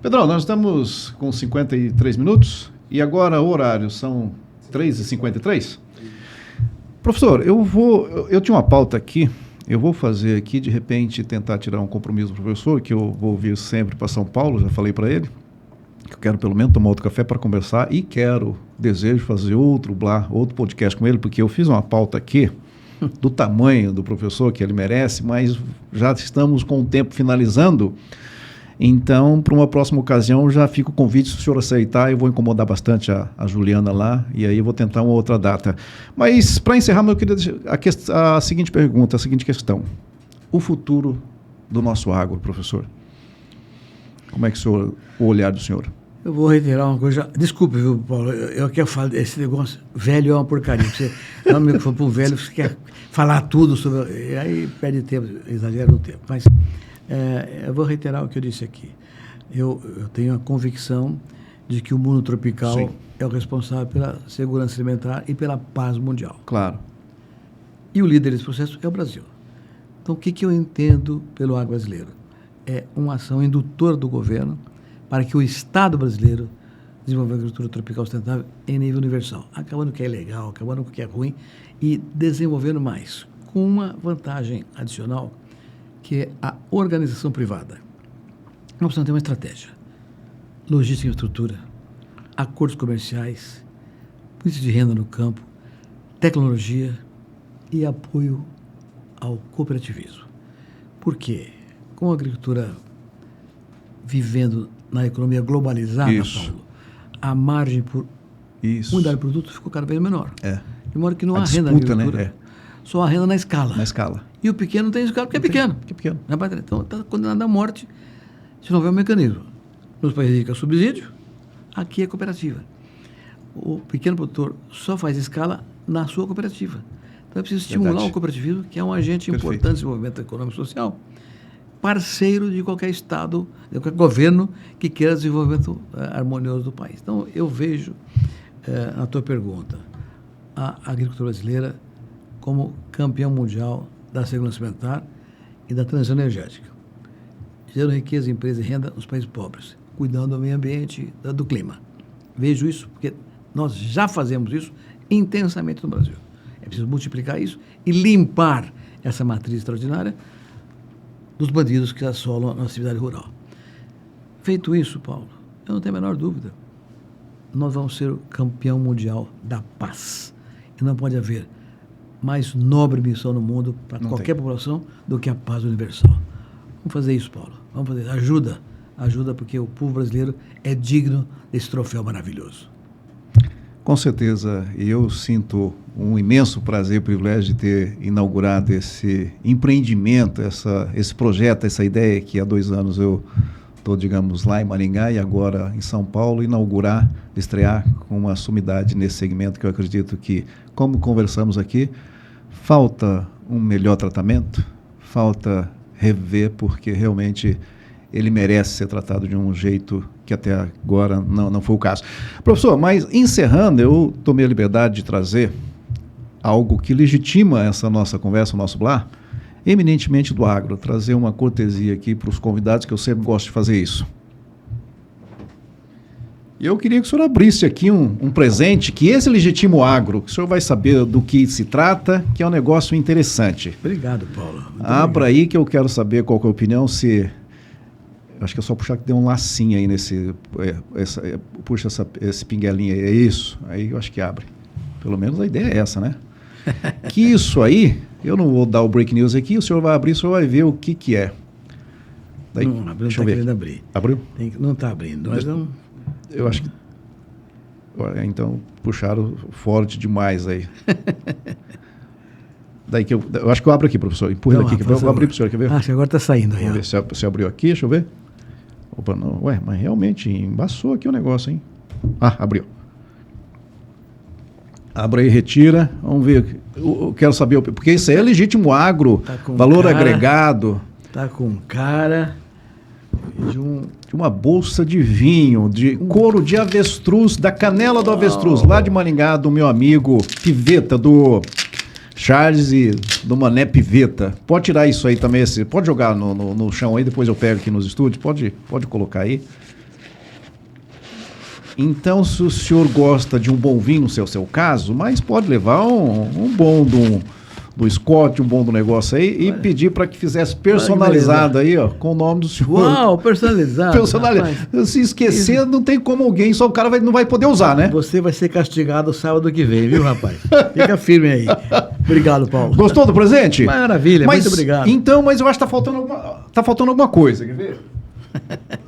Pedrão, nós estamos com 53 minutos e agora o horário são 3h53. Professor, eu tinha uma pauta aqui, eu vou fazer aqui, de repente, tentar tirar um compromisso do professor, que eu vou vir sempre para São Paulo, já falei para ele, que eu quero pelo menos tomar outro café para conversar e desejo fazer outro podcast com ele, porque eu fiz uma pauta aqui do tamanho do professor que ele merece, mas já estamos com o tempo finalizando. Então, para uma próxima ocasião, já fica o convite, se o senhor aceitar, eu vou incomodar bastante a Juliana lá, e aí eu vou tentar uma outra data. Mas, para encerrar, eu queria deixar a seguinte pergunta, a seguinte questão. O futuro do nosso agro, professor? Como é que o olhar do senhor? Eu vou reiterar uma coisa. Desculpe, viu, Paulo? Eu quero falar esse negócio. Velho é uma porcaria. Você dá um microfone para um velho, você quer falar tudo sobre. E aí perde tempo, exagera no tempo. Mas eu vou reiterar o que eu disse aqui. Eu tenho a convicção de que o mundo tropical Sim. é o responsável pela segurança alimentar e pela paz mundial. Claro. E o líder desse processo é o Brasil. Então, o que eu entendo pelo agro brasileiro? É uma ação indutora do governo para que o Estado brasileiro desenvolva a agricultura tropical sustentável em nível universal, acabando com o que é legal, acabando com o que é ruim e desenvolvendo mais, com uma vantagem adicional, que é a organização privada. Nós precisamos ter uma estratégia, logística e infraestrutura, acordos comerciais, política de renda no campo, tecnologia e apoio ao cooperativismo. Por quê? Com a agricultura vivendo na economia globalizada, Paulo, a margem por unidade de produto ficou cada vez menor. De modo que não há renda na agricultura. Né? Só há renda na escala. Na escala. E o pequeno não tem escala porque é pequeno. Então está condenado à morte se não houver um mecanismo. Nos países ricos é subsídio, aqui é cooperativa. O pequeno produtor só faz escala na sua cooperativa. Então é preciso estimular o cooperativismo, que é um agente importante do desenvolvimento econômico e social, parceiro de qualquer Estado, de qualquer governo que queira desenvolvimento harmonioso do país. Então, eu vejo, na tua pergunta, a agricultura brasileira como campeão mundial da segurança alimentar e da transição energética, gerando riqueza, empresa e renda nos países pobres, cuidando do meio ambiente e do clima. Vejo isso porque nós já fazemos isso intensamente no Brasil. É preciso multiplicar isso e limpar essa matriz extraordinária dos bandidos que assolam a nossa atividade rural. Feito isso, Paulo, eu não tenho a menor dúvida, nós vamos ser o campeão mundial da paz. E não pode haver mais nobre missão no mundo para qualquer população do que a paz universal. Vamos fazer isso, Paulo. Vamos fazer. Ajuda porque o povo brasileiro é digno desse troféu maravilhoso. Com certeza, eu sinto um imenso prazer e privilégio de ter inaugurado esse empreendimento, esse projeto, essa ideia que há 2 anos eu estou, digamos, lá em Maringá e agora em São Paulo, estrear com uma sumidade nesse segmento que eu acredito que, como conversamos aqui, falta um melhor tratamento, falta rever, porque realmente ele merece ser tratado de um jeito que até agora não foi o caso. Professor, mas encerrando, eu tomei a liberdade de trazer algo que legitima essa nossa conversa, o nosso Blá, eminentemente do agro, trazer uma cortesia aqui para os convidados, que eu sempre gosto de fazer isso. E eu queria que o senhor abrisse aqui um presente, que esse legitima o agro, que o senhor vai saber do que se trata, que é um negócio interessante. Obrigado, Paulo. Abra aí que eu quero saber qual que é a opinião, acho que é só puxar que dê um lacinho aí nesse... puxa esse pinguelinho aí, é isso? Aí eu acho que abre. Pelo menos a ideia é essa, né? Que isso aí, eu não vou dar o break news aqui, o senhor vai abrir, o senhor vai ver o que é. Daí, não, não está querendo abrir. Abriu? Não está abrindo, mas não... Eu acho que... Olha, então, puxaram forte demais aí. Daí que eu acho que eu abro aqui, professor. Empurra ele aqui. Que eu vou abrir para o senhor, quer ver? Acho que agora está saindo aí. Vamos ver se abriu aqui, deixa eu ver. Opa, não. Ué, mas realmente embaçou aqui o negócio, hein? Ah, abriu. Abre aí, retira. Vamos ver. Eu quero saber, porque isso aí é legítimo agro, tá valor agregado. Tá com cara de uma bolsa de vinho, de couro de avestruz, da canela do avestruz, lá de Maringá, do meu amigo Piveta, do Charles e do Mané Piveta. Pode tirar isso aí também, pode jogar no chão aí, depois eu pego aqui nos estúdios, pode colocar aí. Então, se o senhor gosta de um bom vinho, no seu caso, mas pode levar um bom do Scott, um bom do negócio aí, e pedir para que fizesse personalizado aí, ó, com o nome do senhor. Uau, personalizado. Personalizado. Se esquecer, não tem como alguém, só o cara não vai poder usar, né? Você vai ser castigado sábado que vem, viu, rapaz? Fica firme aí. Obrigado, Paulo. Gostou do presente? Maravilha, muito obrigado. Então, mas eu acho que tá faltando alguma coisa, quer ver?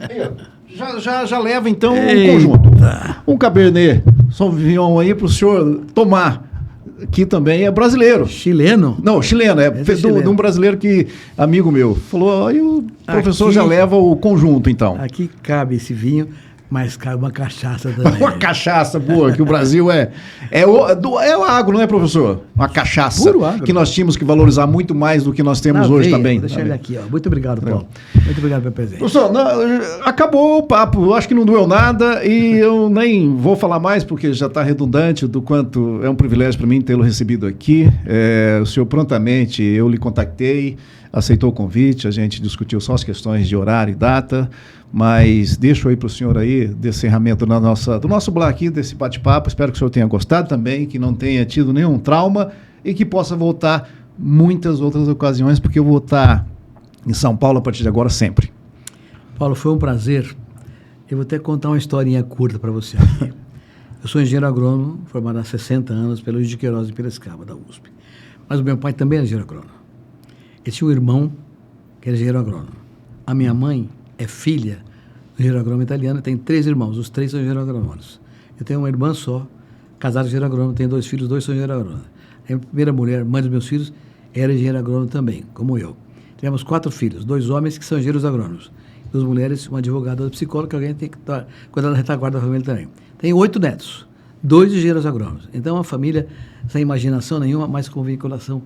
Aí, ó. Já leva, então, um conjunto. Um Cabernet Sauvignon aí para o senhor tomar. Que também é brasileiro. Chileno? Não, chileno. De um brasileiro que, amigo meu, falou, aí o professor já leva o conjunto, então. Aqui cabe esse vinho, mas cabe uma cachaça também. Uma cachaça boa, que o Brasil é o agro, não é, professor? Uma cachaça. Puro agro. Que nós tínhamos que valorizar muito mais do que nós temos hoje também. Vou deixar ele aqui, ó. Muito obrigado, Paulo. Muito obrigado pelo presente. Professor, acabou o papo. Eu acho que não doeu nada e eu nem vou falar mais porque já está redundante do quanto é um privilégio para mim tê-lo recebido aqui. O senhor prontamente, eu lhe contactei, aceitou o convite, a gente discutiu só as questões de horário e data, mas deixo aí para o senhor aí, desse encerramento do nosso blá aqui, desse bate-papo. Espero que o senhor tenha gostado também, que não tenha tido nenhum trauma e que possa voltar muitas outras ocasiões, porque eu vou estar em São Paulo a partir de agora sempre. Paulo, foi um prazer. Eu vou até contar uma historinha curta para você. Eu sou engenheiro agrônomo, formado há 60 anos pelo Luiz de Queiroz de Piracicaba, da USP. Mas o meu pai também era engenheiro agrônomo. Ele tinha um irmão que era engenheiro agrônomo. A minha mãe é filha do engenheiro agrônomo italiano, tem 3 irmãos, os 3 são engenheiros agrônomos. Eu tenho uma irmã só, casada com engenheiro agrônomo, tenho 2 filhos, 2 são engenheiros agrônomos. A minha primeira mulher, mãe dos meus filhos, era engenheira agrônoma também, como eu. Tivemos 4 filhos, 2 homens que são engenheiros agrônomos, 2 mulheres, uma advogada, outra psicóloga, que alguém tem que cuidar da retaguarda da família também. Tenho 8 netos, 2 engenheiros agrônomos. Então, uma família sem imaginação nenhuma, mas com vinculação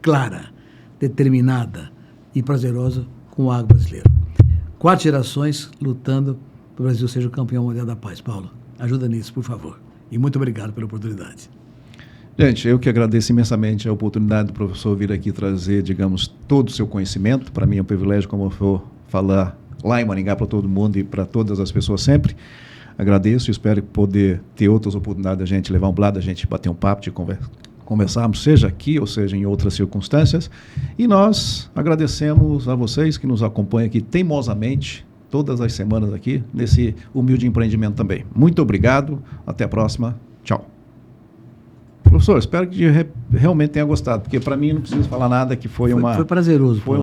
clara, determinada e prazerosa com o agro brasileiro. 4 gerações lutando para o Brasil seja o campeão mundial da paz. Paulo, ajuda nisso, por favor. E muito obrigado pela oportunidade. Gente, eu que agradeço imensamente a oportunidade do professor vir aqui trazer, digamos, todo o seu conhecimento. Para mim é um privilégio, como eu vou falar lá em Maringá para todo mundo e para todas as pessoas sempre. Agradeço e espero poder ter outras oportunidades da gente levar um blá, da gente bater um papo, de conversarmos, seja aqui ou seja em outras circunstâncias. E nós agradecemos a vocês que nos acompanham aqui teimosamente, todas as semanas aqui, nesse humilde empreendimento também. Muito obrigado, até a próxima, tchau. Professor, espero que realmente tenha gostado, porque para mim não preciso falar nada, que foi prazeroso.